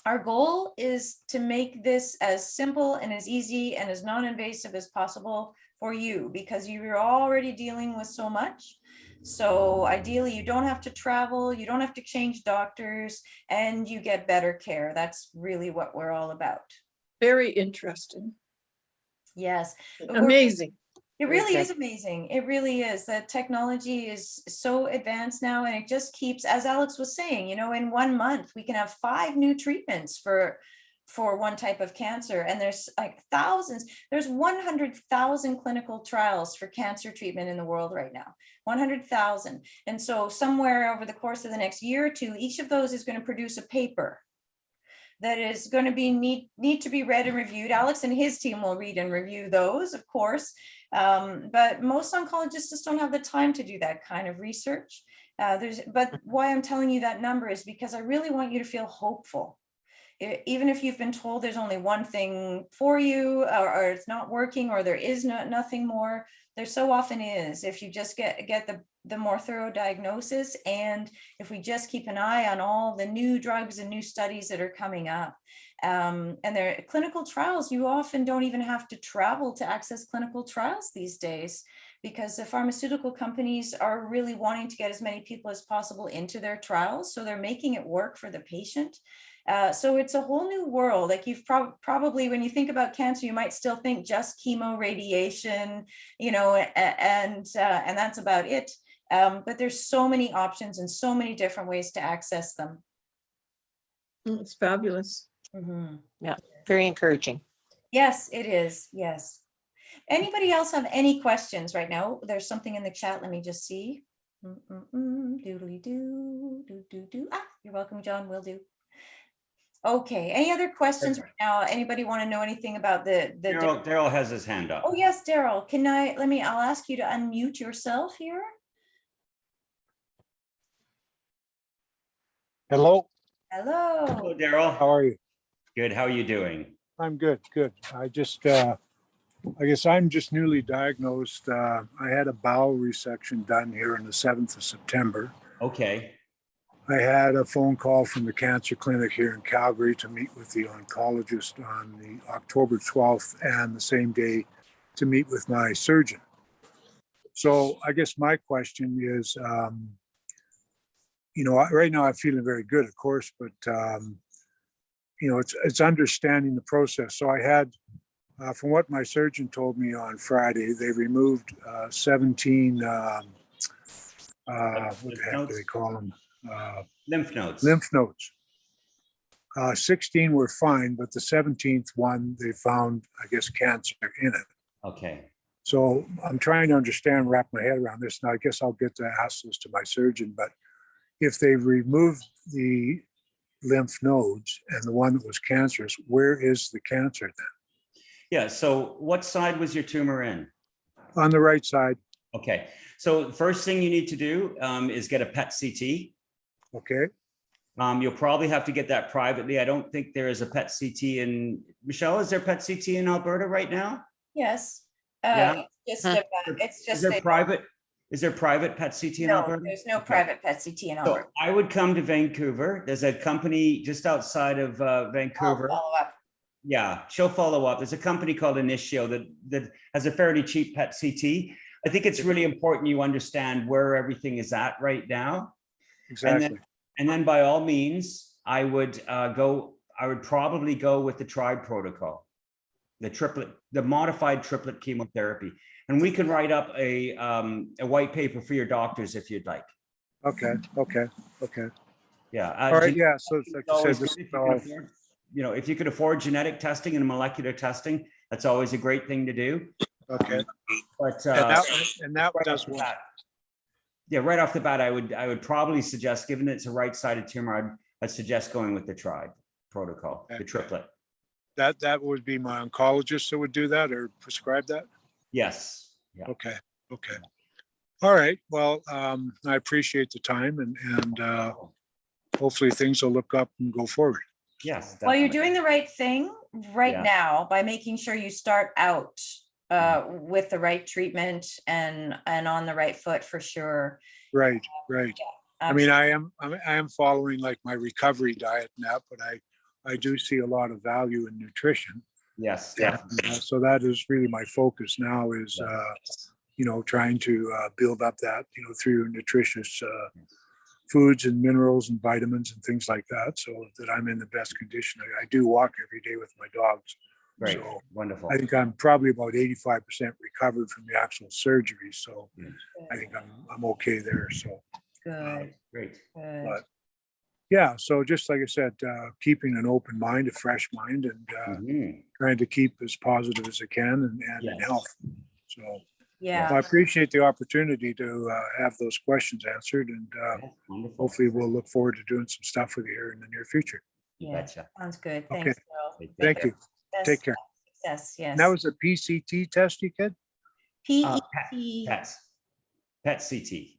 our goal is to make this as simple and as easy and as non-invasive as possible for you, because you're already dealing with so much. So ideally, you don't have to travel, you don't have to change doctors, and you get better care. That's really what we're all about. very interesting, Yes. amazing. It really Okay. is amazing. It really is. The technology is so advanced now, and it just keeps, as Alex was saying, in 1 month, we can have 5 new treatments for one type of cancer. And there's like thousands, there's 100,000 clinical trials for cancer treatment in the world right now, 100,000. And so somewhere over the course of the next year or two, each of those is going to produce a paper that is going to be need to be read and reviewed. Alex and his team will read and review those, of course. But most oncologists just don't have the time to do that kind of research. But why I'm telling you that number is because I really want you to feel hopeful. Even if you've been told there's only one thing for you, or it's not working, or there is nothing more, there so often is, if you just get the more thorough diagnosis, and if we just keep an eye on all the new drugs and new studies that are coming up. And there are clinical trials. You often don't even have to travel to access clinical trials these days, because the pharmaceutical companies are really wanting to get as many people as possible into their trials. So they're making it work for the patient. So it's a whole new world. Like you've probably, when you think about cancer, you might still think just chemo, radiation, and that's about it. But there's so many options and so many different ways to access them. It's fabulous. Mm-hmm. Yeah, very encouraging. Yes, it is. Yes. Anybody else have any questions right now? There's something in the chat. Let me just see. Doodly doo, doo, doo, doo. You're welcome, John. Will do. Okay. Any other questions right now? Anybody want to know anything about the Daryll has his hand up. Oh, yes, Daryll. I'll ask you to unmute yourself here. Hello, Hello. Hello, Daryll. how are you? Good. How are you doing? I'm good, good. I guess I'm just newly diagnosed. I had a bowel resection done here on the 7th of September. Okay. I had a phone call from the cancer clinic here in Calgary to meet with the oncologist on the October 12th, and the same day to meet with my surgeon. So I guess my question is, right now I'm feeling very good, of course, but it's understanding the process. So I had, from what my surgeon told me on Friday, they removed 17, what the heck do they call them? Lymph nodes. Lymph nodes. 16 were fine, but the 17th one, they found, I guess, cancer in it. Okay. So I'm trying to understand, wrap my head around this. Now, I guess I'll get to ask this to my surgeon, but if they removed the lymph nodes and the one that was cancerous, where is the cancer then? Yeah. So what side was your tumor in? On the right side. Okay. So first thing you need to do is get a PET CT. Okay. You'll probably have to get that privately. I don't think there is a PET CT in, Michelle, is there PET CT in Alberta right now? Yes. Yeah. It's Is just there private? Is there private PET CT in No, Alberta? there's no Okay. private PET CT in So Alberta. I would come to Vancouver. There's a company just outside of I'll Vancouver. follow up. Yeah, she'll follow up. There's a company called Initio that has a fairly cheap PET CT. I think it's really important you understand where everything is at right now. Exactly. And then by all means, I would probably go with the TRIBE protocol, the modified triplet chemotherapy. And we can write up a white paper for your doctors if you'd like. Okay. Yeah. All right. Yeah. So like I said, this If is you all, can afford, if you could afford genetic testing and molecular testing, that's always a great thing to do. okay. But And that right does off the one. bat, yeah, right off the bat, I would probably suggest, given that it's a right-sided tumor, I'd suggest going with the TRIBE protocol, the triplet. That would be my oncologist that would do that or prescribe that? Yes. Yeah. Okay. All right. Well, I appreciate the time and hopefully things will look up and go forward. Yes. Well, you're definitely. doing the right thing right Yeah. now by making sure you start out with the right treatment and on the right foot for sure. Right. I mean, I am following like my recovery diet now, but I do see a lot of value in nutrition. Yes. Yeah. Definitely. So that is really my focus now is, trying to build up that, through nutritious foods and minerals and vitamins and things like that, so that I'm in the best condition. I do walk every day with my dogs. Great. So Wonderful. I think I'm probably about 85% recovered from the actual surgery. So I think I'm okay there. So Good. Great. but yeah, so just like I said, keeping an open mind, a fresh mind, and Mhm. trying to keep as positive as I can and in Yes. health. So Yeah. I appreciate the opportunity to have those questions answered, and Yeah, wonderful. hopefully we'll look forward to doing some stuff with you here in the near future. Yeah. Betcha. Sounds good. Okay. Thanks, Daryl. Take Thank care. you. Best Take care. Success. Yes. And that was a PCT test you did? PET. PET CT.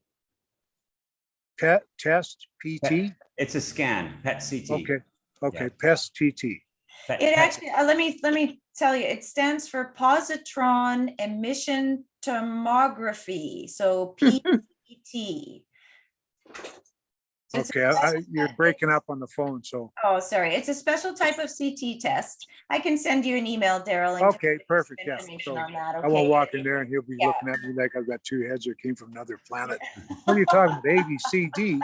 PET test, PT? It's a scan. PET CT. Okay, Yeah. PES TT. It actually, let me tell you, it stands for positron emission tomography. So PET. So it's a Okay, special you're type- breaking up on the phone, so, Oh, sorry. It's a special type of CT test. I can send you an email, Daryl. and okay, give you perfect, some yeah. information So on that. I won't Okay. walk in there and he'll be Yeah. looking at me like I've got two heads or came from another planet. What are you talking about, A, B, C, D?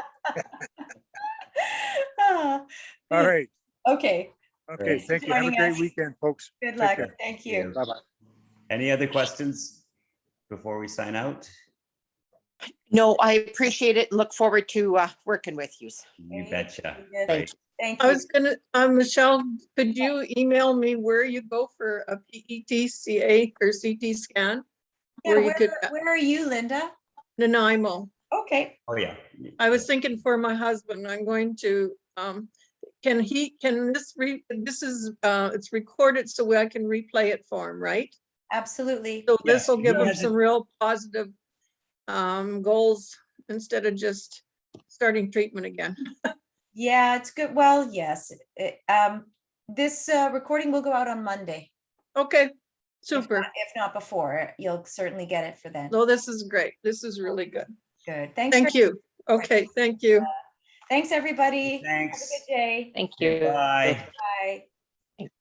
Ah, All right, Okay. okay, Great. thank you. Have a Joining great us. weekend, folks. Good Take luck. care. Thank you. Bye-bye. Any other questions before we sign out? No, I appreciate it. Look forward to working with you. You betcha. Very good. Great. Thank I you. was gonna, Michelle, could you email me where you go for a PET, CA or CT scan? Yeah, Where you could, where are you, Linda? Nanaimo. Okay. Oh, yeah. I was thinking for my husband, I'm going to, can this is, it's recorded so I can replay it for him, right? Absolutely. So Yes, this will he give him has some real positive goals instead of just starting treatment again. Yeah, it's good. Well, yes. This recording will go out on Monday. Okay, If super. not- If not before, you'll certainly get it for then. No, this is great. This is really good. Good. Thanks. Thank you. Okay, thank you. Thanks, everybody. Have a Thanks. good day. Thank you. Bye. Bye.